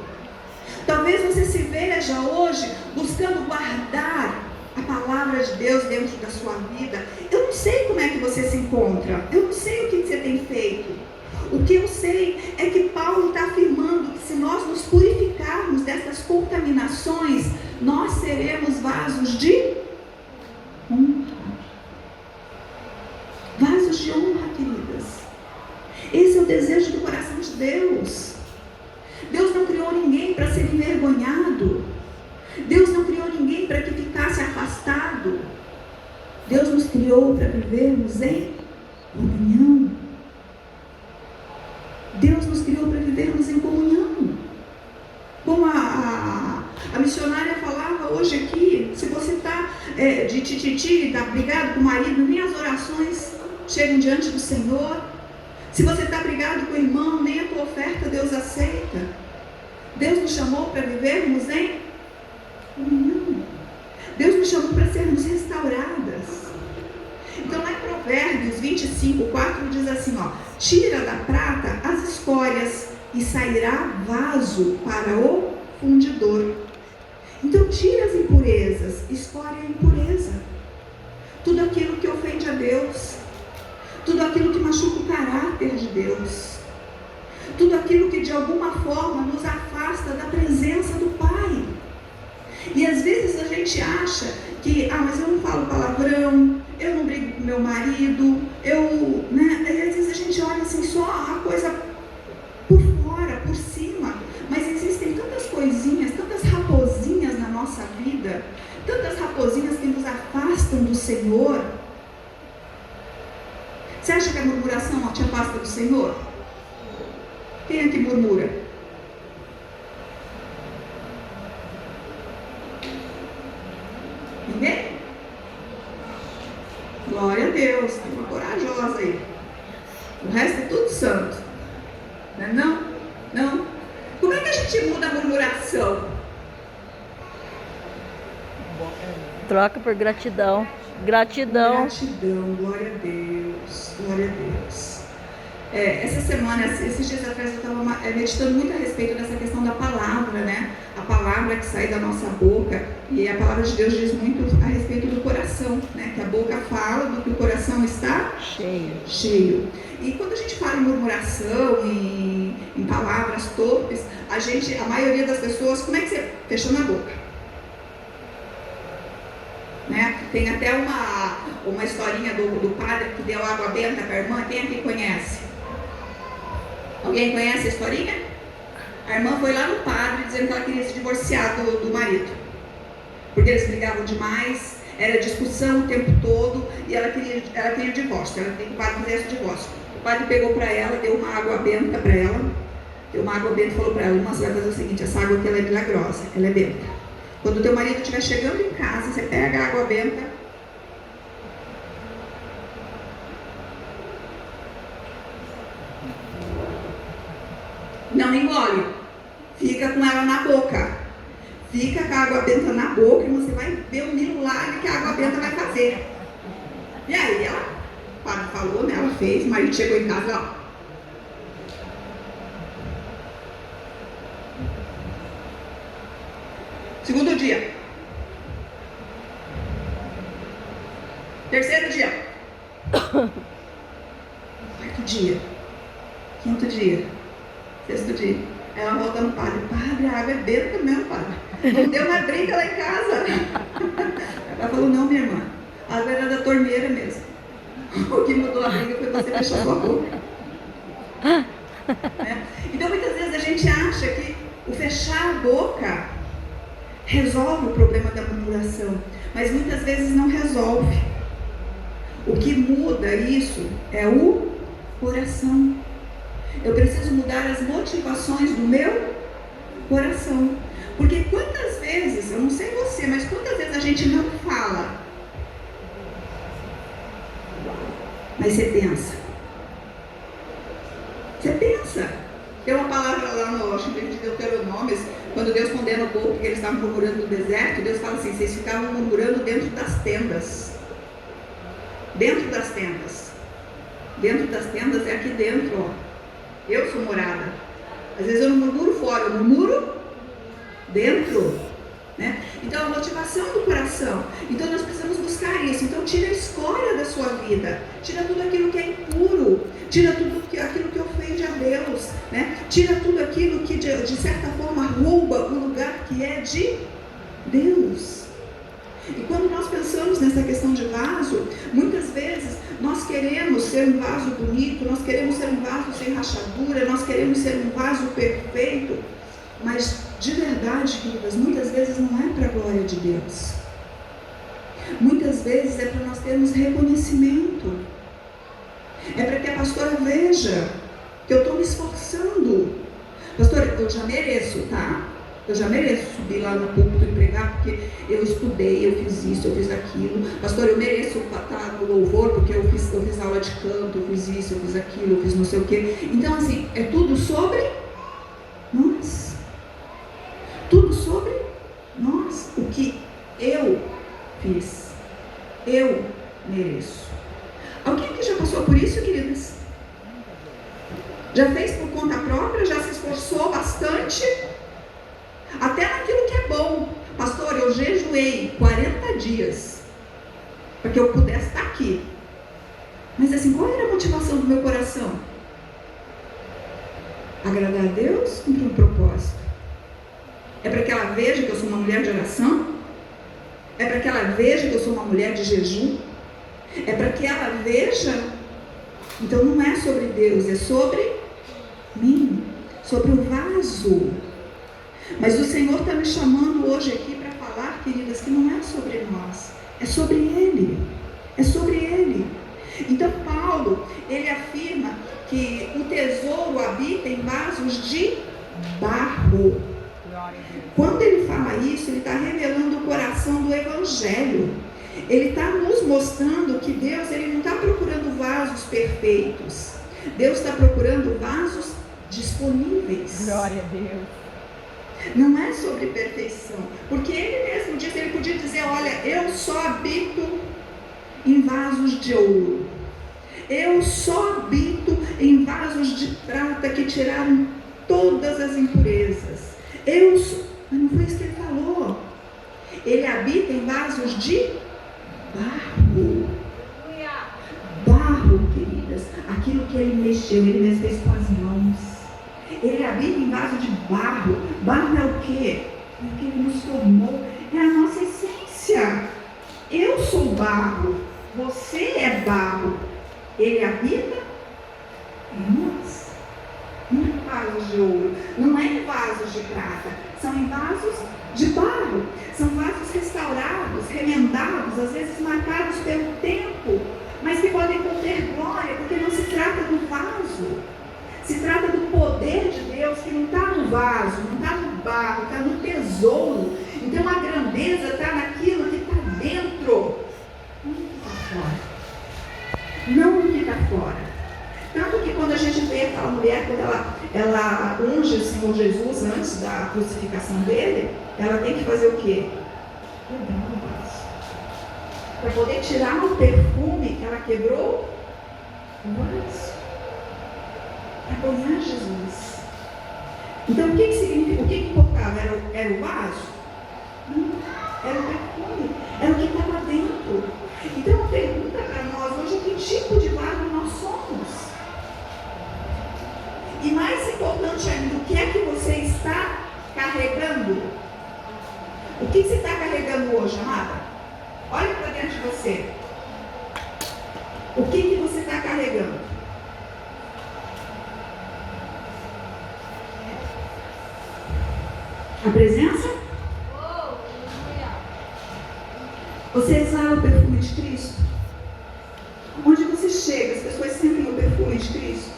Talvez você se veja hoje buscando guardar a palavra de Deus dentro da sua vida. Eu não sei como é que você se encontra. Eu não sei o que você tem feito. O que eu sei é que Paulo está afirmando que se nós nos purificarmos dessas contaminações, nós seremos vasos de honra. Vasos de honra, queridas. Esse é o desejo do coração de Deus. Deus não criou ninguém para ser envergonhado. Deus não criou ninguém para que ficasse afastado. Deus nos criou para vivermos em comunhão. Deus nos criou para vivermos em comunhão. Como a missionária falava hoje aqui, se você está de tititi, está brigado com o marido, nem as orações chegam diante do Senhor. Se você está brigado com o irmão, nem a tua oferta Deus aceita. Deus nos chamou para vivermos em comunhão. Deus nos chamou para sermos restauradas. Então lá em Provérbios 25:4 diz assim, tira da prata as escórias e sairá vaso para o fundidor. Então tira as impurezas. Escória é impureza. Tudo aquilo que ofende a Deus. Tudo aquilo que machuca o caráter de Deus. Tudo aquilo que de alguma forma nos afasta da presença do Pai. E às vezes a gente acha que, mas eu não falo palavrão, eu não brigo com meu marido, e às vezes a gente olha assim só a coisa por fora, por cima. Mas existem tantas coisinhas, tantas raposinhas na nossa vida, tantas raposinhas que nos afastam do Senhor. Você acha que a murmuração te afasta do Senhor? Quem é que murmura? Ninguém? Glória a Deus, tem uma corajosa aí. O resto é tudo santo. Não é não? Não? Como é que a gente muda a murmuração? Troca por gratidão. Gratidão. Gratidão, glória a Deus, glória a Deus. Essa semana, esses dias atrás, eu estava meditando muito a respeito dessa questão da palavra, né? A palavra que sai da nossa boca, e a palavra de Deus diz muito a respeito do coração, né? Que a boca fala do que o coração está cheio. E quando a gente fala em murmuração, em palavras torpes, a maioria das pessoas, como é que você fechando a boca? Né? Tem até uma historinha do padre que deu água benta para a irmã. Quem aqui conhece? Alguém conhece a historinha? A irmã foi lá no padre dizendo que ela queria se divorciar do marido, porque eles brigavam demais, Era discussão o tempo todo e ela queria divórcio. Ela queria que o padre fizesse o divórcio. O padre pegou para ela, deu uma água benta para ela. Deu uma água benta e falou para ela: irmã, você vai fazer o seguinte, essa água aqui ela é milagrosa, ela é benta. Quando o teu marido estiver chegando em casa, você pega a água benta, não engole, fica com ela na boca. Fica com a água benta na boca e você vai ver o milagre que a água benta vai fazer. E aí ela, o padre falou, né? Ela fez, o marido chegou em casa, ó. Segundo dia. Terceiro dia. Quarto dia. Quinto dia. Sexto dia. Ela volta no padre: padre, a água é benta mesmo, padre. Não deu uma briga lá em casa. Ela falou: não, minha irmã, a água era da torneira mesmo. O que mudou a briga foi você fechar sua boca. Então muitas vezes a gente acha que o fechar a boca resolve o problema da murmuração, mas muitas vezes não resolve. O que muda isso é o coração. Eu preciso mudar as motivações do meu coração. Porque quantas vezes, eu não sei você, mas quantas vezes a gente não fala, mas você pensa. Você pensa. Tem uma palavra lá no livro de Deuteronômio, quando Deus condena o povo porque eles estavam murmurando no deserto, Deus fala assim: vocês ficavam murmurando dentro das tendas. Dentro das tendas. Dentro das tendas é aqui dentro, ó. Eu sou morada. Às vezes eu não murmuro fora, eu murmuro dentro, né? Então a motivação do coração. Então nós precisamos buscar isso. Então tira a escória da sua vida, tira tudo aquilo que é impuro, tira tudo aquilo que ofende a Deus, né? Tira tudo aquilo que de certa forma rouba o lugar que é de Deus. E quando nós pensamos nessa questão de vaso, muitas vezes nós queremos ser um vaso bonito, nós queremos ser um vaso sem rachadura, nós queremos ser um vaso perfeito, mas de verdade, queridas, muitas vezes não é para a glória de Deus. Muitas vezes é para nós termos reconhecimento. É para que a pastora veja que eu estou me esforçando. Pastora, eu já mereço, tá? Eu já mereço subir lá no púlpito e pregar, porque eu estudei, eu fiz isso, eu fiz aquilo. Pastor, eu mereço estar no louvor, porque eu fiz aula de canto, eu fiz isso, eu fiz aquilo, eu fiz não sei o quê. Então, assim, é tudo sobre nós. Tudo sobre nós. O que eu fiz, eu mereço. Alguém aqui já passou por isso, queridas? Já fez por conta própria? Já se esforçou bastante? Até naquilo que é bom. Pastor, eu jejuei 40 dias para que eu pudesse estar aqui. Mas assim, qual era a motivação do meu coração? Agradar a Deus, cumprir um propósito. É para que ela veja que eu sou uma mulher de oração? É para que ela veja que eu sou uma mulher de jejum? É para que ela veja. Então não é sobre Deus, é sobre mim, sobre o vaso. Mas o Senhor está me chamando hoje aqui para falar, queridas, que não é sobre nós, é sobre Ele. É sobre Ele. Então Paulo, ele afirma que o tesouro habita em vasos de barro. Quando ele fala isso, ele está revelando o coração do Evangelho. Ele está nos mostrando que Deus, ele não está procurando vasos perfeitos. Deus está procurando vasos disponíveis. Glória a Deus. Não é sobre perfeição, porque ele mesmo disse, ele podia dizer: olha, eu só habito em vasos de ouro, eu só habito em vasos de prata que tiraram todas as impurezas. Mas não foi isso que ele falou. Ele habita em vasos de barro. Barro, queridas, aquilo que ele mexeu, ele mesmo fez com as mãos. Ele habita em vaso de barro. Barro é o quê? É o que ele nos tomou. É a nossa essência. Eu sou barro. Você é barro. Ele habita em nós. Não é vasos de ouro. Não é vasos de prata. São em vasos de barro. São vasos restaurados, remendados, às vezes marcados pelo tempo, mas que podem conter glória, porque não se trata do vaso. Se trata do poder de Deus que não está no vaso, não está no barro, está no tesouro. Então a grandeza está naquilo que está dentro, não no que está fora. Não no que está fora. Tanto que quando a gente vê aquela mulher, quando ela unge o Senhor Jesus antes da crucificação dele, ela tem que fazer o quê? Quebrar o vaso. Para poder tirar o perfume que ela quebrou, o vaso. Para ganhar Jesus. Então o que significa? O que importava? Era o vaso? Não, era o perfume. Era o que estava dentro. Então a pergunta para nós hoje é: que tipo de vaso nós somos? E mais importante ainda, o que é que você está carregando? O que você está carregando hoje, amada? Olha para dentro de você. O que você está carregando? A presença? Você exala o perfume de Cristo? Onde você chega, as pessoas sentem o perfume de Cristo?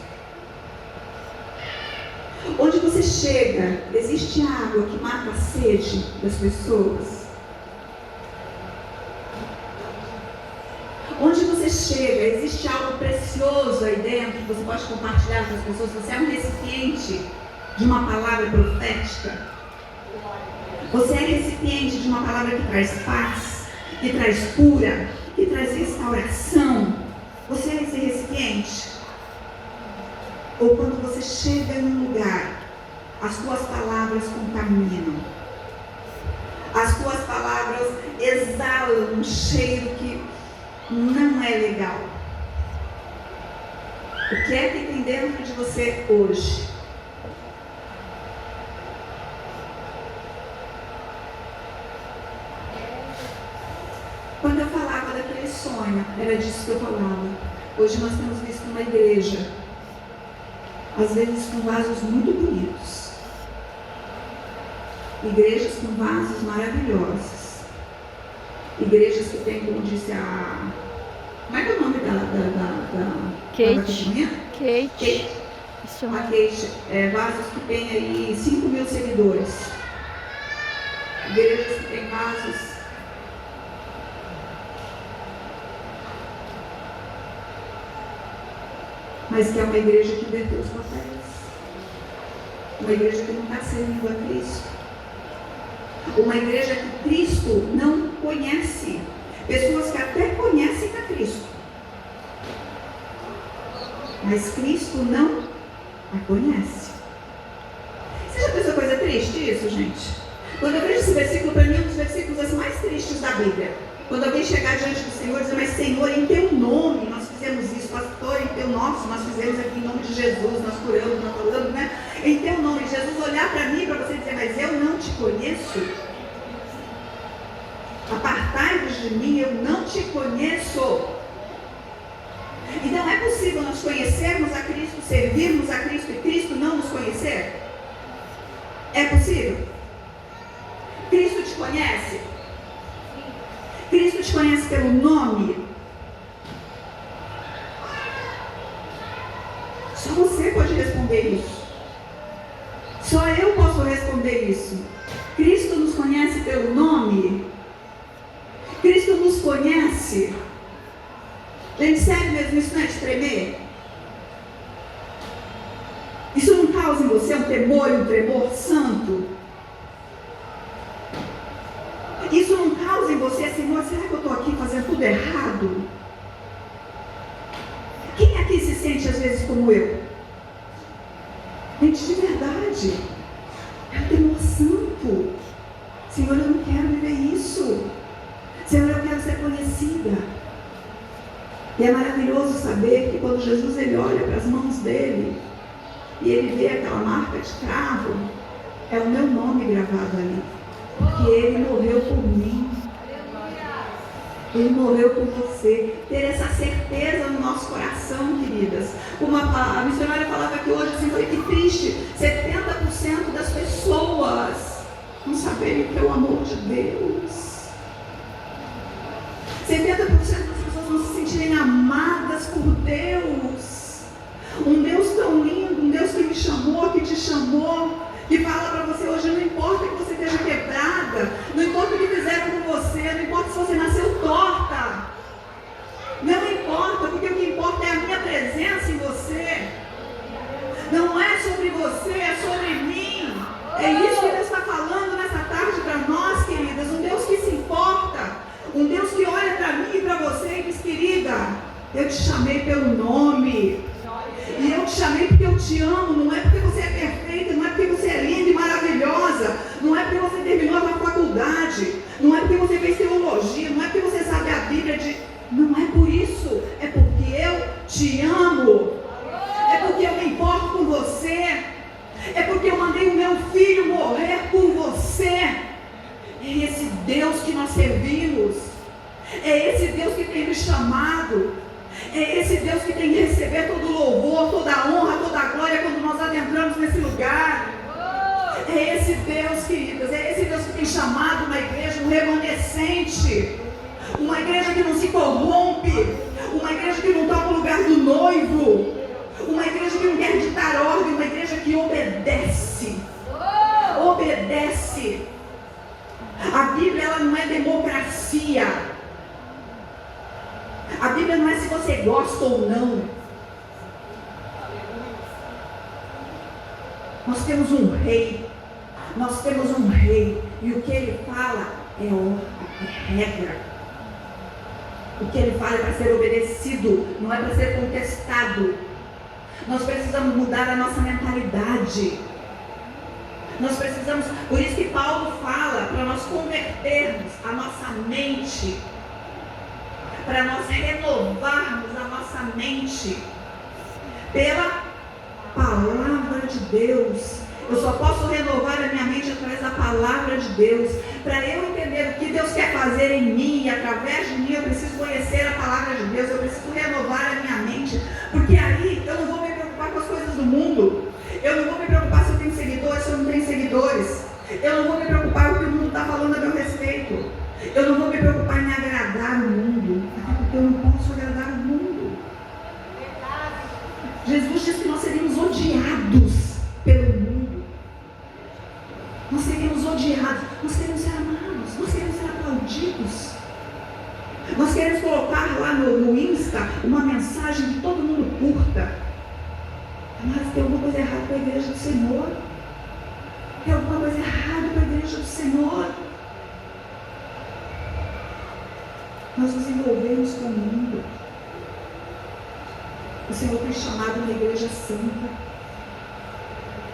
Onde você chega, existe água que mata a sede das pessoas? Onde você chega, existe algo precioso aí dentro que você pode compartilhar com as pessoas? Você é um recipiente de uma palavra profética? Você é recipiente de uma palavra que traz paz, que traz cura, que traz restauração? Você é esse recipiente? Ou quando você chega num lugar, as suas palavras contaminam, as suas palavras exalam um cheiro que não é legal? O que é que tem dentro de você hoje? Quando eu falava daquele sonho, era disso que eu falava. Hoje nós temos visto uma igreja, às vezes com vasos muito bonitos, igrejas com vasos maravilhosos, igrejas que tem, como disse a... Como é que é o nome da Kate. Kate. Isso A mesmo. Kate, vasos que tem aí 5.000 seguidores, igrejas que tem vasos... mas que é uma igreja que inverteu os papéis, uma igreja que não está servindo a Cristo, uma igreja que Cristo não conhece, pessoas que até conhecem a Cristo, mas Cristo não a conhece. Você já pensou coisa triste isso, gente? Quando eu vejo esse versículo, para mim é um dos versículos mais tristes da Bíblia. Quando alguém chegar diante do Senhor e dizer: mas Senhor, em teu nome nós fizemos isso, pastor, em teu nome nós fizemos aqui em nome de Jesus, nós curamos, nós falamos, né? Em teu nome, Jesus olhar para mim, para você dizer: mas eu não te conheço, apartai-vos de mim, eu não te conheço. Então é possível nós conhecermos a Cristo, servirmos a Cristo e Cristo não nos conhecer? É possível? Cristo te conhece? Cristo te conhece pelo nome? Só você pode responder isso. Só eu posso responder isso. Cristo nos conhece pelo nome? Cristo nos conhece? Gente, sério mesmo, isso não é de tremer? Isso não causa em você um temor e um tremor santo? Isso não causa em você: Senhor, será que eu estou aqui fazendo tudo errado? Quem aqui se sente às vezes como eu? Gente, de verdade, é um temor santo. Senhor, eu não quero viver isso. Senhor, eu quero ser conhecida. E é maravilhoso saber que quando Jesus ele olha para as mãos dele e ele vê aquela marca de cravo, é o meu nome gravado ali, porque ele morreu por mim. Ele morreu por você. Ter essa certeza no nosso coração, queridas. Como a missionária falava aqui hoje, assim, foi que triste, 70% das pessoas não saberem o que é o amor de Deus. 70% das pessoas não se sentirem amadas por Deus. Um Deus tão lindo, um Deus que me chamou, que te chamou, que fala para você hoje, não importa que você esteja quebrada, não importa o que fizeram com você, não importa se você nasceu torta, não importa, porque o que importa é a minha presença em você. Não é sobre você, é sobre mim. É isso que Deus está falando nessa tarde para nós, queridas. Um Deus que se importa, um Deus que olha para mim e para você e diz, querida, eu te chamei pelo nome. E eu te chamei porque eu te amo. Não é porque você é perfeita, não é porque você é linda e maravilhosa, não é porque você terminou a faculdade, não é porque você fez teologia, não é porque você sabe a Bíblia. Não é por isso, é porque eu te amo. É porque eu me importo com você. É porque eu mandei o meu filho morrer por você. É esse Deus que nós servimos. É esse Deus que tem me chamado. É esse Deus que tem que receber todo o louvor, toda a honra, toda a glória quando nós adentramos nesse lugar. É esse Deus, queridas, é esse Deus que tem chamado uma igreja, um remanescente. Uma igreja que não se corrompe. Uma igreja que não toca o lugar do noivo. Uma igreja que não quer ditar ordem. Uma igreja que obedece. Obedece. A Bíblia, ela não é democracia. A Bíblia não é se você gosta ou não. Nós temos um rei. Nós temos um rei. E o que ele fala é honra, é regra. O que ele fala é para ser obedecido, não é para ser contestado. Nós precisamos mudar a nossa mentalidade. Nós precisamos, por isso que Paulo fala para nós convertermos a nossa mente, para nós renovarmos a nossa mente pela palavra de Deus. Eu só posso renovar a minha mente através da palavra de Deus. Para eu entender o que Deus quer fazer em mim e através de mim, eu preciso conhecer a palavra de Deus. Eu preciso renovar a minha mente. Porque aí eu não vou me preocupar com as coisas do mundo. Eu não vou me preocupar se eu tenho seguidores, se eu não tenho seguidores. Eu não vou me preocupar com o que o mundo está falando a meu respeito. Eu não vou me preocupar em agradar o mundo. Até porque eu não posso agradar o mundo. Jesus disse que nós seríamos odiados pelo mundo. Nós seríamos odiados, nós queremos ser amados, nós queremos ser aplaudidos. Nós queremos colocar lá no Insta uma mensagem que todo mundo curta. Mas tem alguma coisa errada com a igreja do Senhor. Tem alguma coisa errada com a igreja do Senhor. Nós nos envolvemos com o mundo. O Senhor tem chamado uma igreja santa.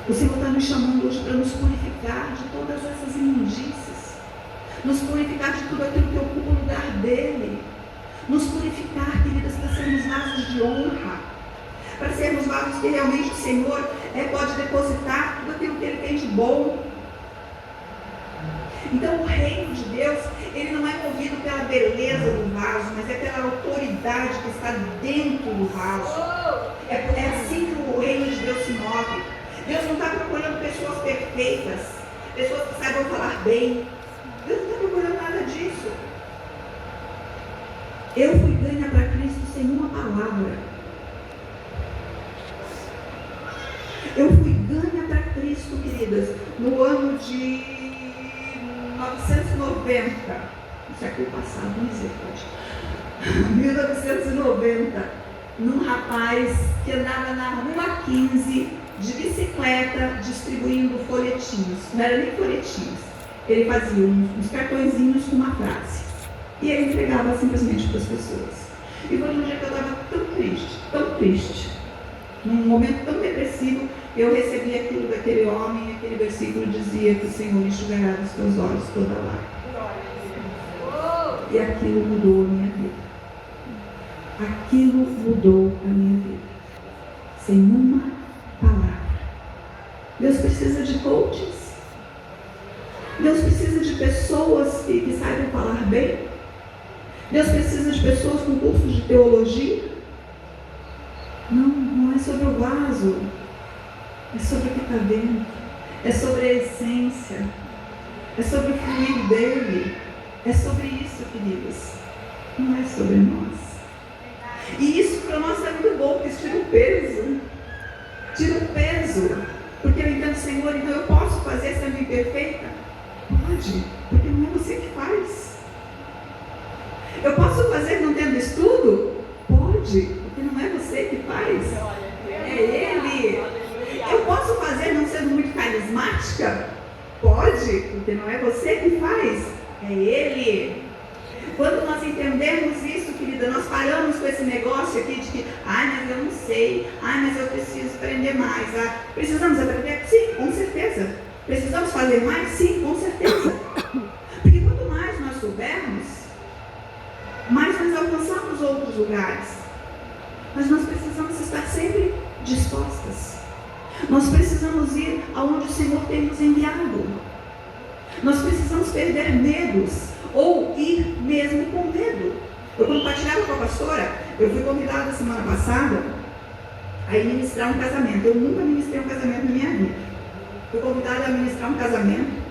O Senhor está nos chamando hoje para nos purificar de todas essas imundícias, nos purificar de tudo aquilo que ocupa o lugar dele, nos purificar, queridas, para sermos vasos de honra, para sermos vasos que realmente o Senhor pode depositar tudo aquilo que ele tem de bom. Então o reino de Deus, ele não é movido pela beleza do vaso, mas é pela autoridade que está dentro do vaso. É assim que o reino de Deus se move. Deus não está procurando pessoas perfeitas, pessoas que saibam falar bem. Deus não está procurando nada disso. Eu fui ganha para Cristo sem uma palavra. Eu fui ganha para Cristo, queridas, no ano de 1990, no século passado, misericórdia, 1990, num rapaz que andava na Rua 15, de bicicleta, distribuindo folhetinhos. Não era nem folhetinhos. Ele fazia uns cartõezinhos com uma frase. E ele entregava simplesmente para as pessoas. E foi um dia que eu estava tão triste. Num momento tão depressivo, eu recebi aquilo daquele homem, e aquele versículo dizia que o Senhor enxugará dos teus olhos toda lágrima. E aquilo mudou a minha vida. Aquilo mudou a minha vida. Sem uma palavra. Deus precisa de coaches. Deus precisa de pessoas que saibam falar bem. Deus precisa de pessoas com cursos de teologia. Não é sobre o vaso. É sobre o que está dentro. É sobre a essência. É sobre o fluir dele. É sobre isso, queridos. Não é sobre nós. E isso para nós é muito bom, porque isso tira o peso. Tira o peso. Porque eu entendo, Senhor, então eu posso fazer sendo imperfeita? Pode, porque não é você que faz. Eu posso fazer não tendo estudo? Pode, porque não é você que faz. É Ele. Eu posso fazer não sendo muito carismática? Pode, porque não é você que faz. É Ele. Quando nós entendemos isso, querida, nós paramos com esse negócio aqui de que, mas eu não sei, mas eu preciso aprender mais. Precisamos aprender? Sim, com certeza. Precisamos fazer mais? Sim, com certeza. Porque quanto mais nós soubermos, mais nós alcançamos outros lugares. Mas nós precisamos estar sempre dispostas. Nós precisamos ir aonde o Senhor tem nos enviado. Nós precisamos perder medos, ou ir mesmo com medo. Eu, quando partilhava com a pastora, eu fui convidada semana passada a ir ministrar um casamento. Eu nunca ministrei um casamento na minha vida. Fui convidada a ministrar um casamento.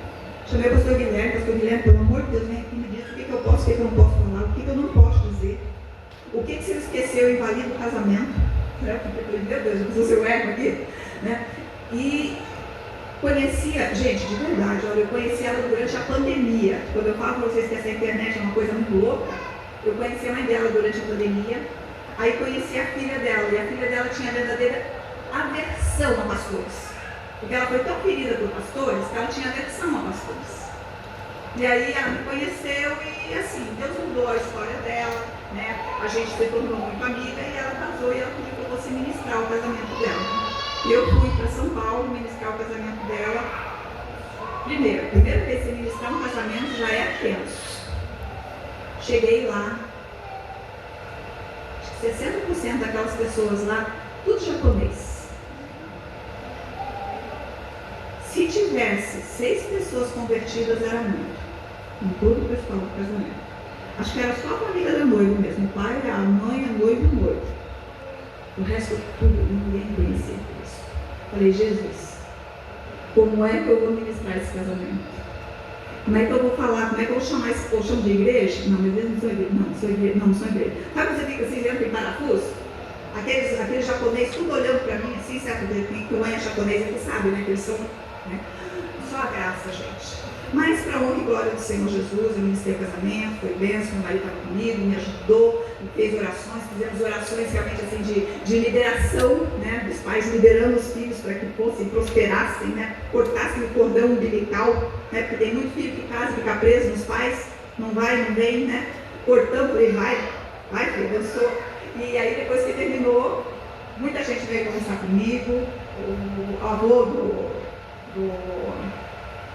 Chamei o pastor Guilherme, pelo amor de Deus, vem aqui e me diz o que eu posso, o que eu não posso falar, o que eu não posso dizer. O que você esqueceu, invalida o casamento. Eu falei, meu Deus, eu preciso ser o erro aqui. Né? E conhecia, gente, de verdade, olha, eu conheci ela durante a pandemia. Quando eu falo para vocês que essa internet é uma coisa muito louca, eu conheci a mãe dela durante a pandemia, aí conheci a filha dela, e a filha dela tinha a verdadeira aversão a pastores. Porque ela foi tão querida por pastores que ela tinha aversão a pastores. E aí ela me conheceu e assim, Deus mudou a história dela, né? A gente se tornou muito amiga e ela casou e ela pediu que eu fosse ministrar o casamento dela. E eu fui para São Paulo ministrar o casamento dela. Primeira vez que ministrar um casamento já é tenso. Cheguei lá, 60% daquelas pessoas lá, tudo japonês. Se tivesse 6 pessoas convertidas, era muito. Com todo o pessoal do casamento. Acho que era só a família da noiva mesmo. O pai, a mãe, a noiva e o noivo. O resto tudo, ninguém conhecia isso. Falei, Jesus, como é que eu vou ministrar esse casamento? Como é que eu vou falar? Como é que eu vou chamar esse povo? Chamo de igreja? Não, mas eles não são igreja. Não são igreja. Sabe você fica assim, dentro em parafuso? Aqueles japoneses, tudo olhando para mim assim, certo? Quem é japonês aqui sabe, né? Que eles são, né? Só a graça, gente. Mas para a honra e glória do Senhor Jesus, eu ministrei o casamento, foi bênção, meu marido estava comigo, me ajudou, fez orações, fizemos orações realmente assim de liberação, né, dos pais liberando os filhos para que fossem, prosperassem, né, cortassem o cordão umbilical, né, porque tem muito filho que casa e fica preso nos pais, não vai, não vem, né, cortando, ele vai filho, abençoa. E aí depois que terminou, muita gente veio conversar comigo, o avô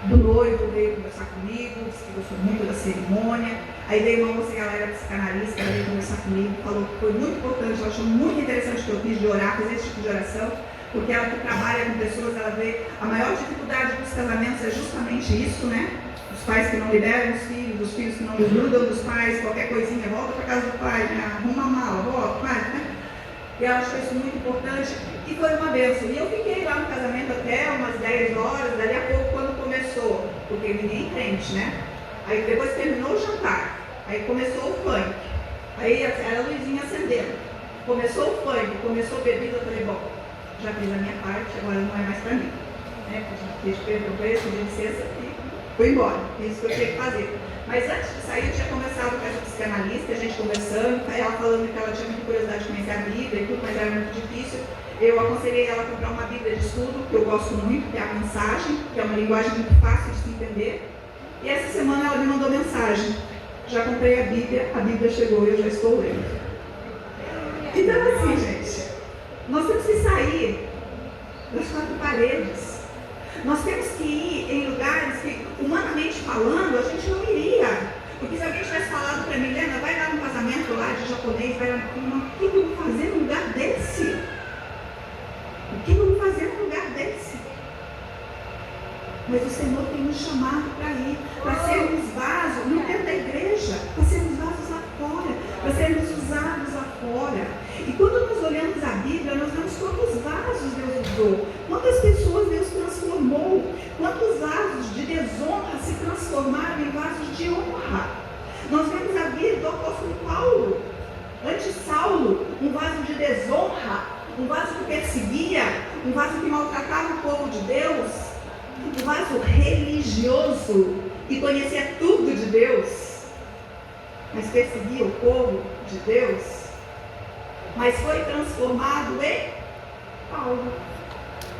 do noivo veio conversar comigo, disse que gostou muito da cerimônia. Aí veio uma moça que ela era psicanalista, ela veio conversar comigo, falou que foi muito importante, ela achou muito interessante o que eu fiz de orar, fazer esse tipo de oração, porque ela que trabalha com pessoas, ela vê a maior dificuldade dos casamentos é justamente isso, né? Os pais que não liberam os filhos que não grudam dos pais, qualquer coisinha, volta para casa do pai, né? Arruma a mala, volta, pai, né? E ela achou isso muito importante e foi uma bênção. E eu fiquei lá no casamento até umas 10 horas, dali a pouco quando começou, porque ninguém crente, né? Aí depois terminou o jantar, aí começou o funk, aí era a luzinha acendendo, começou o funk, começou a bebida, eu falei, bom, já fiz a minha parte, agora não é mais para mim. Né? Pedi perdão para ele, pedi licença e fui embora, isso que eu tinha que fazer. Mas antes de sair, eu tinha conversado com essa psicanalista, a gente conversando, ela falando que ela tinha muita curiosidade de conhecer a Bíblia e tudo, mas era muito difícil. Eu aconselhei ela a comprar uma Bíblia de estudo, que eu gosto muito, que é a mensagem, que é uma linguagem muito fácil de se entender. E essa semana ela me mandou mensagem. Já comprei a Bíblia chegou e eu já estou lendo. Então assim, gente, nós temos que sair das 4 paredes. Nós temos que ir em lugares que, humanamente falando, a gente não iria. Porque se alguém tivesse falado para mim, Helena, vai lá no casamento lá de japonês, vai lá, o que eu vou fazer num lugar desse? O que eu vou fazer num lugar desse? Mas o Senhor tem nos chamado para ir, para sermos vasos, não dentro da igreja, para sermos vasos lá fora, para sermos usados lá fora. E quando nós olhamos a Bíblia, nós vemos quantos vasos Deus usou, quantas pessoas Deus transformou, quantos vasos de desonra se transformaram um vaso que maltratava o povo de Deus, um vaso religioso, que conhecia tudo de Deus, mas perseguia o povo de Deus, mas foi transformado em Paulo,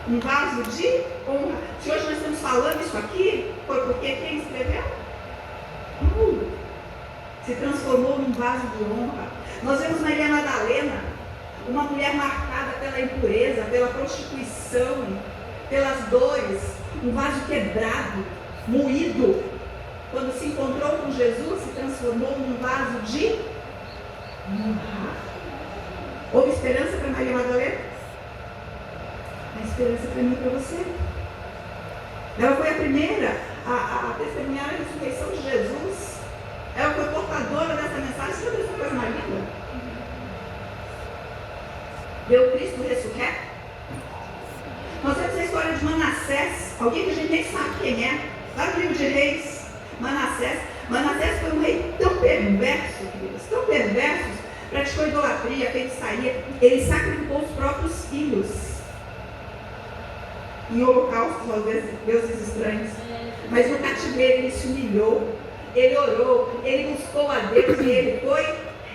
um vaso de honra. Se hoje nós estamos falando isso aqui, foi porque quem escreveu? Paulo. Se transformou num vaso de honra. Nós vemos Maria Madalena, uma mulher marcada pela impureza, pela prostituição, pelas dores, um vaso quebrado, moído. Quando se encontrou com Jesus, se transformou num vaso de honra. Houve esperança para Maria Madalena? A esperança para mim e para você. Ela foi a primeira a testemunhar a ressurreição de Jesus. Ela foi portadora dessa mensagem. Você viu essa coisa mais linda? Deu Cristo ressurreto. Nós temos a história de Manassés, alguém que a gente nem sabe quem é, lá no livro de Reis. Manassés foi um rei tão perverso, queridos, tão perverso, praticou idolatria, feitiçaria. Ele sacrificou os próprios filhos em holocaustos aos deuses estranhos. Mas no cativeiro ele se humilhou, ele orou, ele buscou a Deus e ele foi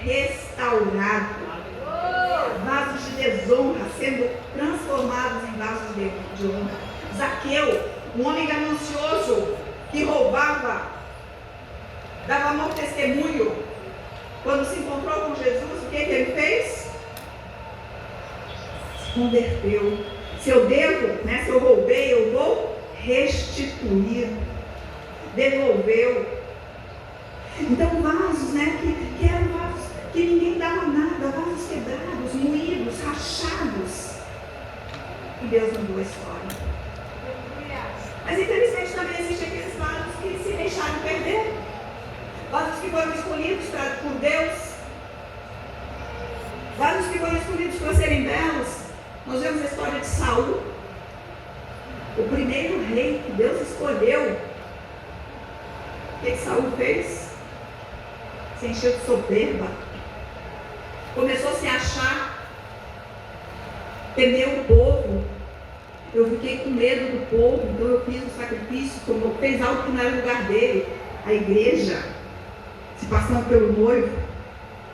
restaurado. Vasos de desonra sendo transformados em vasos de honra. Zaqueu, um homem ganancioso que roubava, dava mau testemunho. Quando se encontrou com Jesus, o que ele fez? Se converteu. Se eu devo, se eu roubei, eu vou restituir. Devolveu. Então vasos, que eram vasos que ninguém dava nada, vasos quebrados, moídos, rachados. E Deus mudou a história. Mas infelizmente também existem aqueles vasos que se deixaram perder. Vasos que foram escolhidos por Deus. Vasos que foram escolhidos para serem belos. Nós vemos a história de Saul, o primeiro rei que Deus escolheu. O que Saul fez? Se encheu de soberba. Começou a se achar, temeu o povo. Eu fiquei com medo do povo, então eu fiz um sacrifício, como fez algo que não era o lugar dele. A igreja, se passando pelo noivo,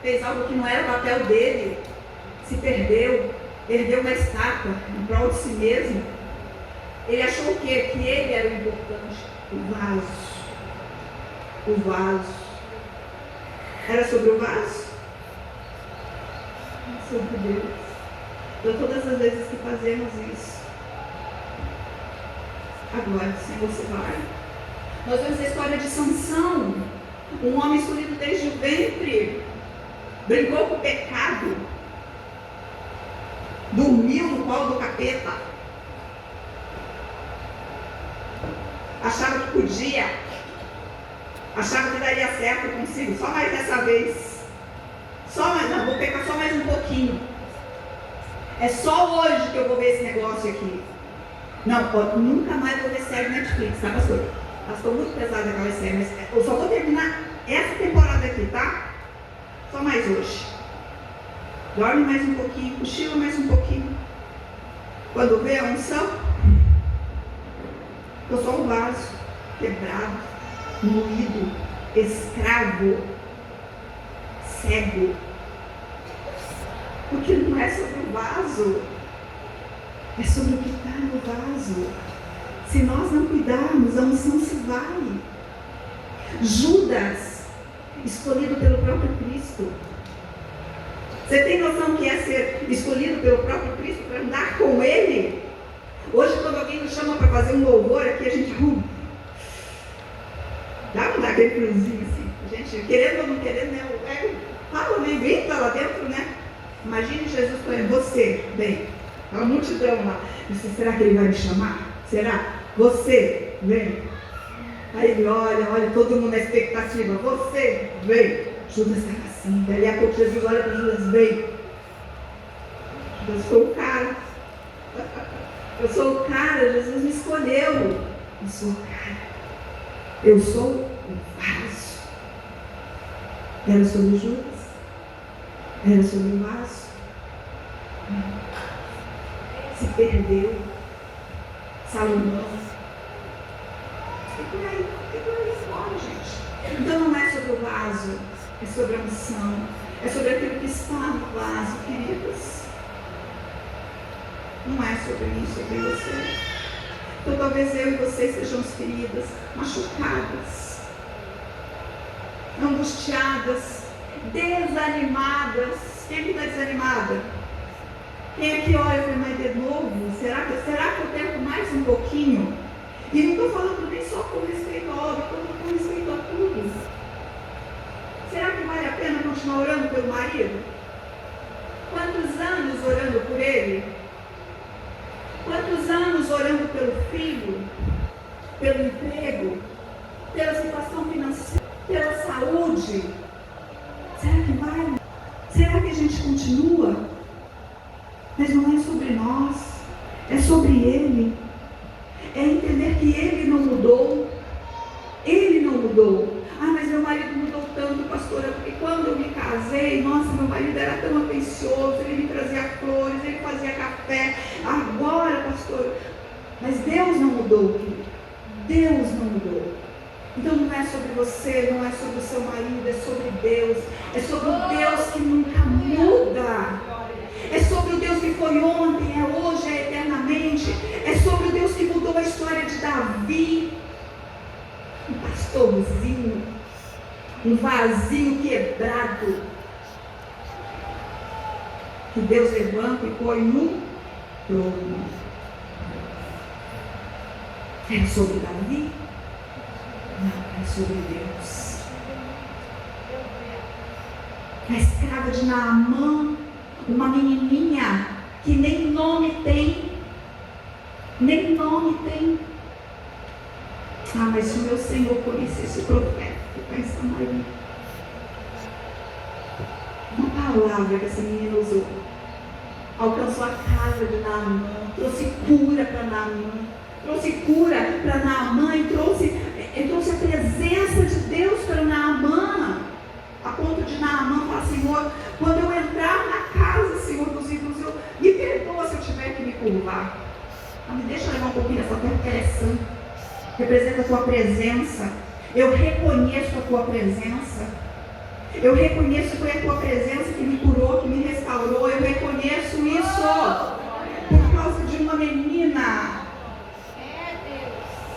fez algo que não era o papel dele, se perdeu, ergueu uma estátua em prol de si mesmo. Ele achou o quê? Que ele era o importante, o vaso. O vaso. Era sobre o vaso? Sobre Deus. Então todas as vezes que fazemos isso, agora, Senhor, você vai. Nós vemos a história de Sansão, um homem escolhido desde o ventre, brincou com o pecado, dormiu no colo do capeta, achava que podia, achava que daria certo consigo, só mais dessa vez. Vou pecar só mais um pouquinho. É só hoje que eu vou ver esse negócio aqui. Não, nunca mais vou ver série Netflix, tá, pastor? Estou muito pesada aquela série, mas eu só vou terminar essa temporada aqui, tá? Só mais hoje. Dorme mais um pouquinho, cochila mais um pouquinho. Quando vê a unção, eu sou um vaso quebrado, moído, escravo, cego. Porque não é sobre o vaso, é sobre o que está no vaso. Se nós não cuidarmos, a unção se vai. Judas, escolhido pelo próprio Cristo. Você tem noção que é ser escolhido pelo próprio Cristo para andar com Ele? Hoje, quando alguém nos chama para fazer um louvor aqui, a gente dá aquele friozinho assim. A gente, querendo ou não querendo, fala, grita lá dentro, Imagine Jesus falando, você, vem. A multidão lá. Será que ele vai me chamar? Será? Você, vem. Aí ele olha, todo mundo na expectativa. Você, vem. Judas estava assim. Daí a pouco Jesus olha para Judas, vem. Eu sou o cara. Eu sou o cara. Jesus me escolheu. Eu sou o cara. Eu sou o vaso. Era sobre Judas? Era sobre o vaso? se perdeu. Salomão. E por aí fora, gente. Então não é sobre o vaso, é sobre a missão, é sobre aquilo que está no vaso, queridas. Não é sobre mim, sobre você. Então talvez eu e vocês sejamos feridas, machucadas, angustiadas, desanimadas. Quem está desanimada? Quem é que olha e fala, mas de novo? Será que eu tento mais um pouquinho? E não estou falando nem só com respeito à obra, estou com respeito a tudo. Será que vale a pena continuar orando pelo marido? Quantos anos orando por ele? Quantos anos orando pelo filho? Pelo emprego? Pela situação financeira? Pela saúde? Será que vale? Será que a gente continua? Mas não é sobre nós, é sobre ele. É entender que ele não mudou. Ele não mudou. Ah, mas meu marido mudou tanto, pastora, porque quando eu me casei, nossa, meu marido era tão atencioso, ele me trazia flores, ele fazia café. Agora, pastora, mas Deus não mudou, querido. Deus não mudou. Então não é sobre você, não é sobre o seu marido, é sobre Deus. É sobre o Deus que nunca muda. É sobre o Deus que foi ontem, é hoje, é eternamente. É sobre o Deus que mudou a história de Davi. Um pastorzinho, um vasinho quebrado, que Deus levanta e põe no trono. É sobre Davi? Não, é sobre Deus. A escrava de Naamã, uma menininha que nem nome tem. Nem nome tem. Ah, mas se o meu Senhor conhecesse o profeta que está em Samaria, uma palavra que essa menina usou, alcançou a casa de Naamã, trouxe cura para Naamã, trouxe cura para Naamã e trouxe a presença de Deus para Naamã, a ponto de Naamã falar, Senhor, quando eu entrar na casa, Senhor, dos ídolos, me perdoa se eu tiver que me curvar. Mas me deixa levar um pouquinho dessa terra, porque ela é santa. Representa a tua presença. Eu reconheço a tua presença. Eu reconheço que foi a tua presença que me curou, que me restaurou. Eu reconheço isso por causa de uma menina.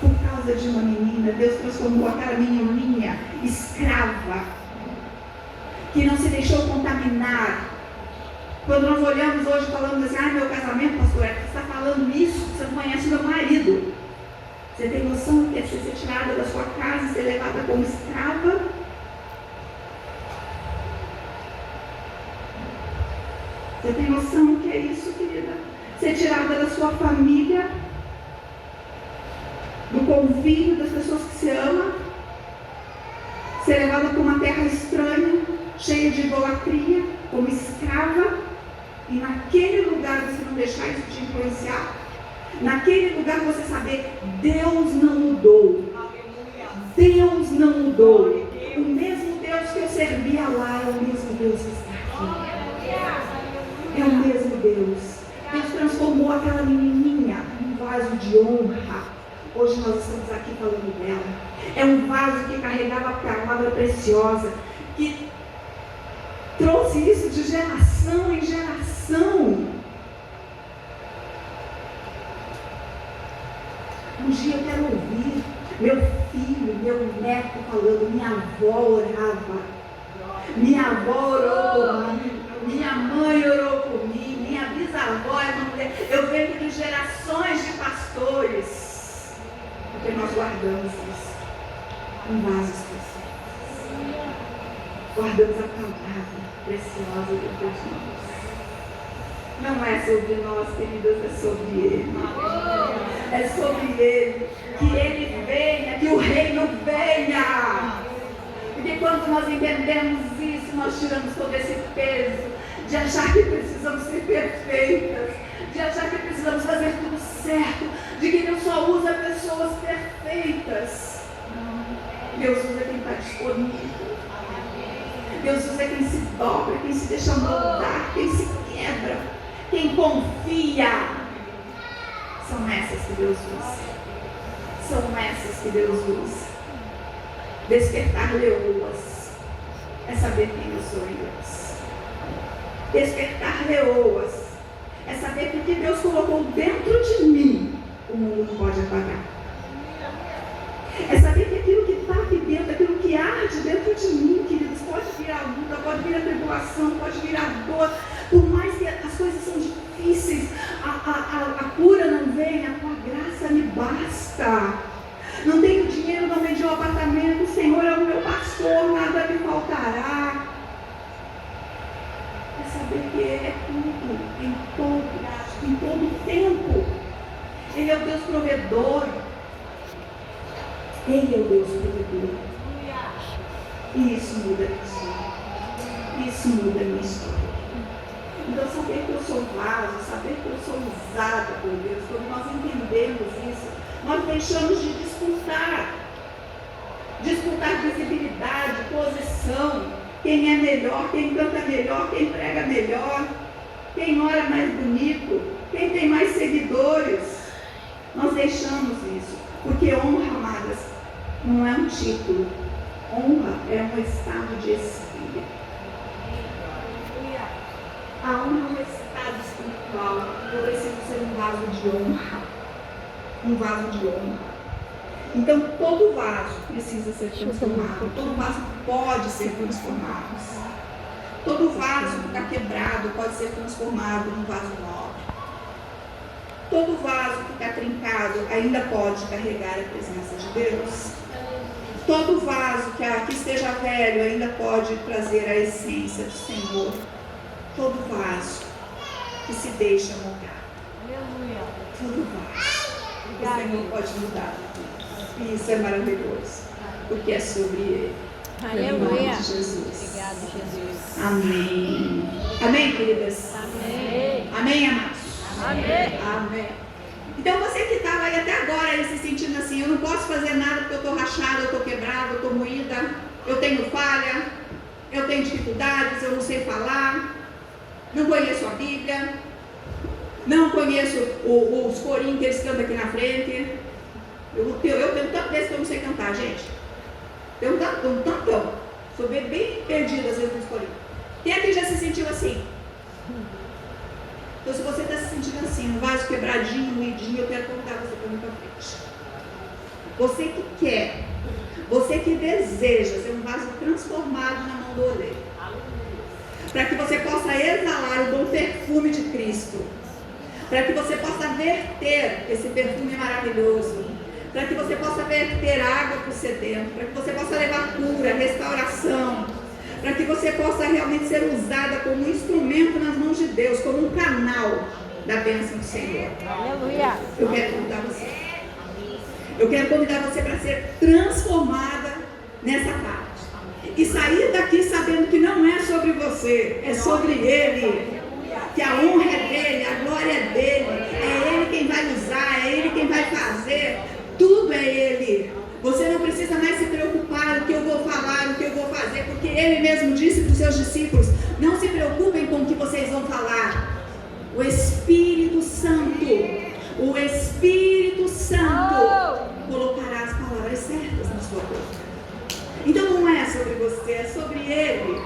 Por causa de uma menina, Deus transformou aquela menininha escrava, que não se deixou contaminar. Quando nós olhamos hoje e falamos assim, meu casamento, pastor, você está falando isso, você não conhece meu marido. Você tem noção que é ser tirada da sua casa e ser levada como escrava? Você tem noção que é isso, querida? Ser tirada da sua família, do convívio das pessoas que se amam, ser levada para uma terra estranha, cheia de idolatria, como escrava, e naquele lugar você não deixar isso te influenciar. Naquele lugar você saber, Deus não mudou. Deus não mudou. O mesmo Deus que eu servia lá é o mesmo Deus que está aqui. É o mesmo Deus. Deus transformou aquela menininha num vaso de honra. Hoje nós estamos aqui falando dela. É um vaso que carregava a palavra preciosa, que trouxe isso de geração em geração. Um dia eu quero ouvir meu filho, meu neto falando, minha avó orava, minha avó orou por mim, minha mãe orou por mim, minha bisavó é uma mulher. Eu venho de gerações de pastores, porque nós guardamos isso, um vaso especial. Guardamos a palavra preciosa de Deus nosso. Não é sobre nós, queridas, é sobre Ele. É sobre Ele. Que Ele venha, que o reino venha. Porque quando nós entendemos isso, nós tiramos todo esse peso de achar que precisamos ser perfeitas, de achar que precisamos fazer tudo certo, de que Deus só usa pessoas perfeitas. Não. Deus usa quem está disponível. Deus usa quem se dobra, quem se deixa moldar, quem se quebra, quem confia. São essas que Deus usa. São essas que Deus usa. Despertar leoas é saber quem eu sou em Deus. Despertar leoas é saber que o que Deus colocou dentro de mim, o mundo não pode apagar. É saber que aquilo que está aqui dentro, aquilo que arde dentro de mim, queridos, pode vir a luta, pode vir a tribulação, pode vir a dor. Por mais que as coisas são difíceis, a cura não vem, a tua graça me basta. Não tenho dinheiro, não vendi um apartamento, o Senhor é o meu pastor, nada me faltará. É saber que Ele é tudo, em todo tempo. Ele é o Deus provedor. Ele é o Deus provedor. E isso muda a minha história. Isso muda a minha história. Então, saber que eu sou vaso, saber que eu sou usada por Deus, quando nós entendemos isso, nós deixamos de disputar visibilidade, posição, quem é melhor, quem canta melhor, quem prega melhor, quem ora mais bonito, quem tem mais seguidores. Nós deixamos isso, porque honra, amadas, não é um título, honra é um estado de espírito. A honra é um estado espiritual. Eu preciso ser um vaso de honra. Um vaso de honra. Então, todo vaso precisa ser transformado. Todo vaso pode ser transformado. Todo vaso que está quebrado pode ser transformado num vaso novo. Todo vaso que está trincado ainda pode carregar a presença de Deus. Todo vaso que esteja velho ainda pode trazer a essência do Senhor. Todo vaso que se deixa mudar. Todo vaso. O Senhor pode mudar. E isso é maravilhoso. Porque é sobre Ele. Aleluia. Jesus. Obrigado, Jesus. Amém. Amém, queridas? Amém. Amém, amados? Amém. Amém. Então você que estava aí até agora aí se sentindo assim, eu não posso fazer nada porque eu estou rachada, eu estou quebrada, eu estou moída, eu tenho falha, eu tenho dificuldades, eu não sei falar, não conheço a Bíblia, não conheço os corinhos que eles cantam aqui na frente. Eu tenho tanto desse que eu não sei cantar, gente. Tenho tantão. Sou bem perdida às vezes nos corinhos. Quem aqui já se sentiu assim? Então, se você está se sentindo assim, um vaso quebradinho, moidinho, eu quero convidar você para mim para frente. Você que quer, você que deseja ser um vaso transformado na mão do oleiro, para que você possa exalar o bom perfume de Cristo, para que você possa verter esse perfume maravilhoso, para que você possa verter água para o sedento, para que você possa levar cura, restauração, para que você possa realmente ser usada como um instrumento nas mãos de Deus, como um canal da bênção do Senhor. Aleluia. Eu quero convidar você. Eu quero convidar você para ser transformada nessa parte. E sair daqui sabendo que não é sobre você, é sobre Ele. Que a honra é dele, a glória é dele. É Ele quem vai usar, é Ele quem vai fazer. Tudo é Ele. Você não precisa mais se preocupar o que eu vou falar, o que eu vou fazer, porque Ele mesmo disse para os seus discípulos: não se preocupem com o que vocês vão falar. O Espírito Santo colocará as palavras certas na sua boca. Então não é sobre você, é sobre Ele.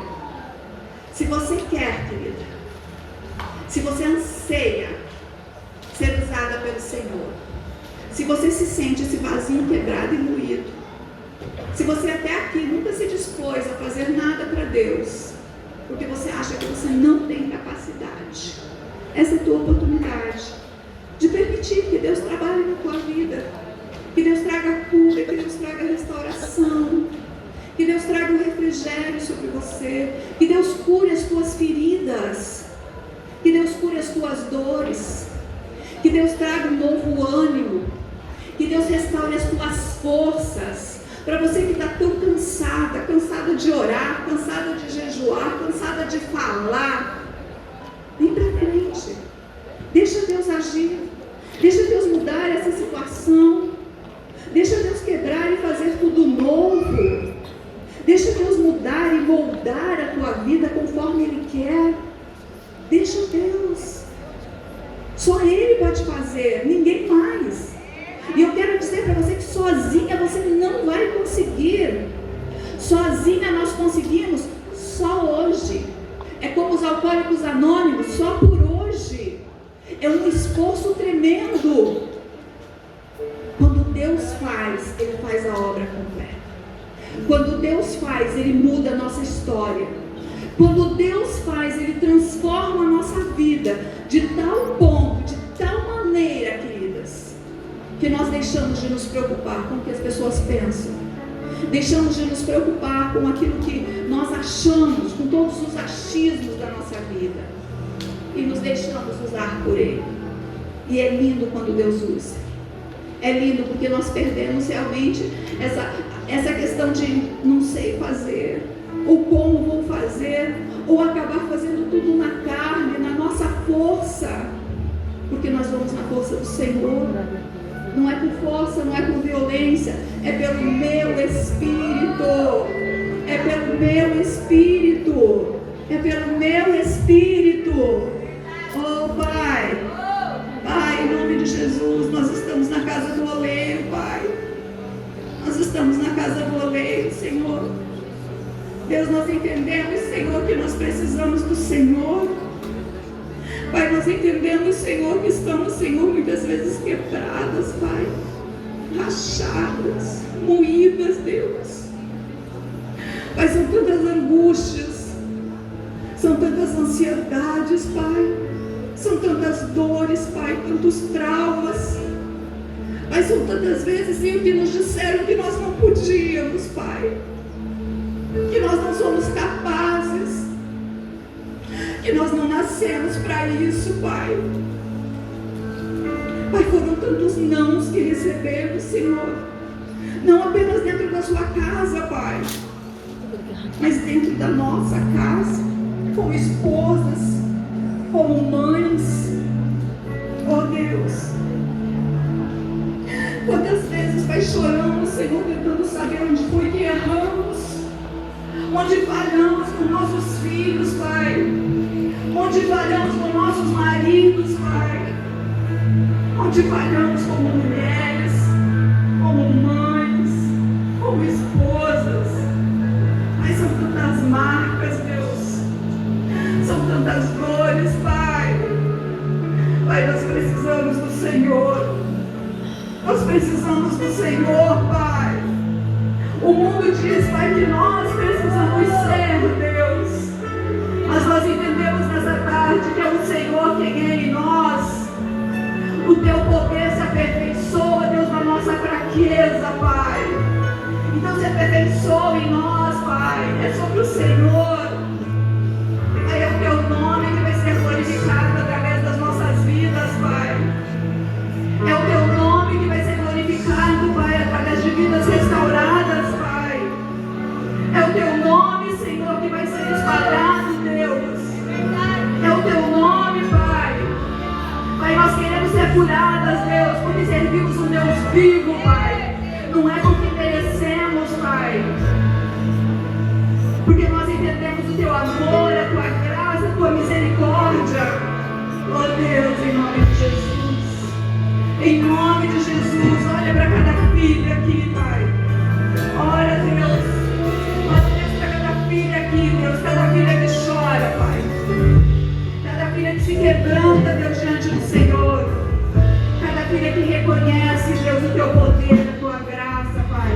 Se você quer, querida, se você anseia ser usada pelo Senhor, se você se sente esse vasinho quebrado e moído, se você até aqui nunca se dispôs a fazer nada para Deus, porque você acha que você não tem capacidade, essa é a tua oportunidade de permitir que Deus trabalhe na tua vida, que Deus traga cura, que Deus traga restauração, que Deus traga um refrigério sobre você, que Deus cure as tuas feridas, que Deus cure as tuas dores, que Deus traga um novo ânimo, que Deus restaure as tuas forças. Para você que está tão cansada de orar, cansada de jejuar, cansada de falar, vem para frente, deixa Deus agir, deixa Deus mudar essa situação, deixa Deus quebrar e fazer tudo novo, deixa Deus mudar e moldar a tua vida conforme Ele quer. Deixa Deus. Só Ele pode fazer, ninguém mais. E eu quero dizer para você que sozinha você não vai conseguir. Sozinha nós conseguimos só hoje. É como os alcoólicos anônimos, só por hoje. É um esforço tremendo. Quando Deus faz, Ele faz a obra completa. Quando Deus faz, Ele muda a nossa história. Quando Deus faz, Ele transforma a nossa vida de tal ponto, de tal maneira, queridas, que nós deixamos de nos preocupar com o que as pessoas pensam. Deixamos de nos preocupar com aquilo que nós achamos, com todos os achismos da nossa vida. E nos deixamos usar por Ele. E é lindo quando Deus usa. É lindo porque nós perdemos realmente essa questão de não sei fazer, ou como vou fazer, ou acabar fazendo tudo na carne, na nossa força. Porque nós vamos na força do Senhor. Não é por força, não é por violência, é pelo meu Espírito. É pelo meu Espírito. É pelo meu Espírito. Oh Pai, Pai, em nome de Jesus, nós estamos na casa do oleiro, Pai. Nós estamos na casa do oleiro, Senhor. Deus, nós entendemos, Senhor, que nós precisamos do Senhor. Pai, nós entendemos, Senhor, que estamos, Senhor, muitas vezes quebradas, Pai, rachadas, moídas, Deus. Pai, são tantas angústias, são tantas ansiedades, Pai, são tantas dores, Pai, tantos traumas. Pai, são tantas vezes, Senhor, que nos disseram que nós não podíamos, Pai, que nós não somos capazes, que nós não nascemos para isso, Pai. Pai, foram tantos nãos que recebemos, Senhor. Não apenas dentro da sua casa, Pai, mas dentro da nossa casa, como esposas, como mães. Oh Deus, quantas vezes, Pai, choramos, Senhor, tentando saber onde foi que erramos, onde falhamos com nossos filhos, Pai, onde falhamos com nossos maridos, Pai, onde falhamos como mulheres, como mães, como esposas. Mas são tantas marcas, Deus, são tantas dores, Pai. Pai, nós precisamos do Senhor, nós precisamos do Senhor, Pai. O mundo diz, Pai, que nós precisamos ser, Deus, mas nós entendemos nessa tarde que é o Senhor quem é em nós. O Teu poder se aperfeiçoa, Deus, na nossa fraqueza, Pai. Então se aperfeiçoa em nós, Pai. É sobre o Senhor. Pai, é o Teu nome que vai ser glorificado através das nossas vidas, Pai. É o Teu nome que vai ser glorificado, Pai, através de vidas restauradas, Pai. É o Teu nome, Senhor, que vai ser espalhado, Deus. É o Teu nome, Pai. Pai, nós queremos ser curadas, Deus, porque servimos um Deus vivo, Pai. Não é porque merecemos, Pai, porque nós entendemos o Teu amor, a Tua graça, a Tua misericórdia. Oh Deus, em nome de Jesus, em nome de Jesus, olha para cada filha aqui, Pai. Olha, Deus, olha para cada filha aqui, Deus, cada filha que chora, Pai, cada filha que se quebranta, Deus, diante do Senhor, cada filha que reconhece, Deus, o Teu poder, a Tua graça, Pai.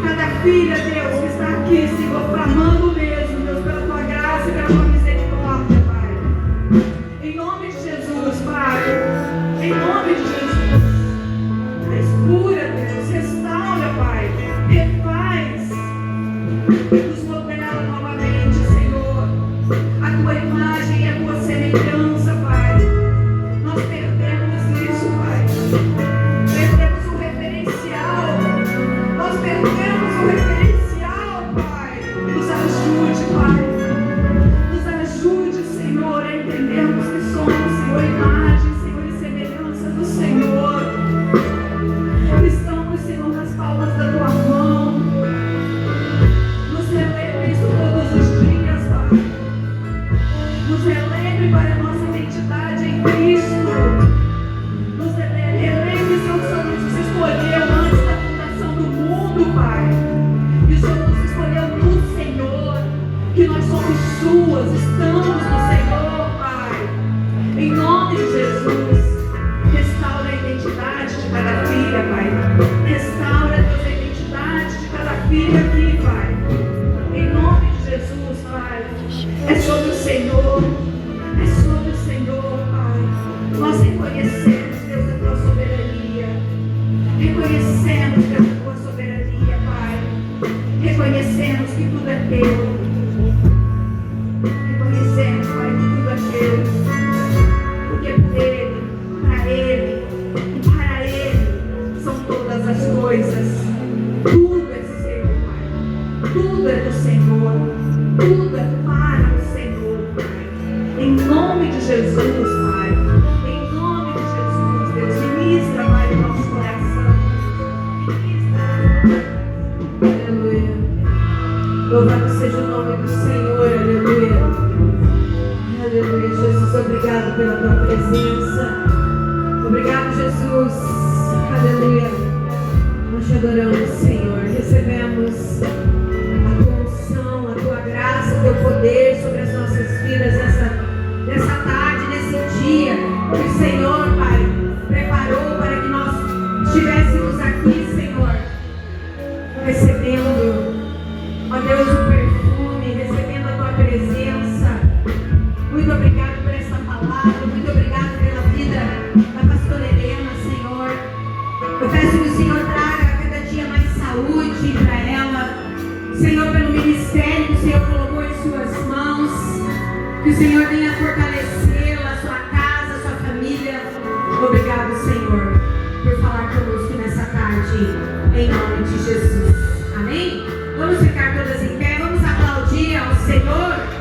Cada filha, Deus, que está aqui, Senhor, clamando mesmo, Deus, pela Tua graça e pela Tua misericórdia, Pai. Em nome de Jesus, Pai. Em nome de Jesus. Cura, Deus, restaura, Pai. Refaz. Nos modela novamente, Senhor, a Tua imagem e a Tua semelhança, Pai. Nós perdemos isso, Pai. Perdemos o referencial. Nós perdemos o referencial, Pai. Nos ajude, Pai. Nos ajude, Senhor, a entendermos que somos, Senhor, imagem, Senhor, e semelhança do Senhor. Estamos, Senhor, nas palmas da Tua mão. Nos relembre isso todos os dias, Pai. Nos relembre para a nossa identidade em Cristo. reconhecemos, Deus, a tua soberania. Reconhecemos, Deus, a tua soberania, Pai. Reconhecemos que tudo é teu. Reconhecemos, Pai, que tudo é teu. Porque por Ele, para Ele e para Ele são todas as coisas. Tudo é seu, Pai. Tudo é do Senhor. Tudo é para o Senhor, Pai. Em nome de Jesus, Pai. Em nome de Jesus, Deus. Ministra, Pai, o nosso coração. Ministra. Aleluia. Louvado seja o nome do Senhor. Aleluia. Aleluia, Jesus. Obrigado pela tua presença. Obrigado, Jesus. Aleluia. Nós te adoramos, Senhor. Recebemos a tua unção, a tua graça, o teu poder sobre as nossas vidas nessa tarde, nesse dia que o Senhor, Pai, preparou para que nós estivéssemos aqui, Senhor, recebendo, ó Deus, o perfume, recebendo a tua presença. Muito obrigado por essa palavra, muito obrigado pela vida da pastora Helena, Senhor. Eu peço que o Senhor traga cada dia mais saúde para ela, Senhor, pelo ministério que o Senhor colocou em suas mãos, que o Senhor venha fortalecê-la, sua casa, sua família. Obrigado, Senhor, por falar conosco nessa tarde, em nome de Jesus. Amém? Vamos ficar todas em pé, vamos aplaudir ao Senhor.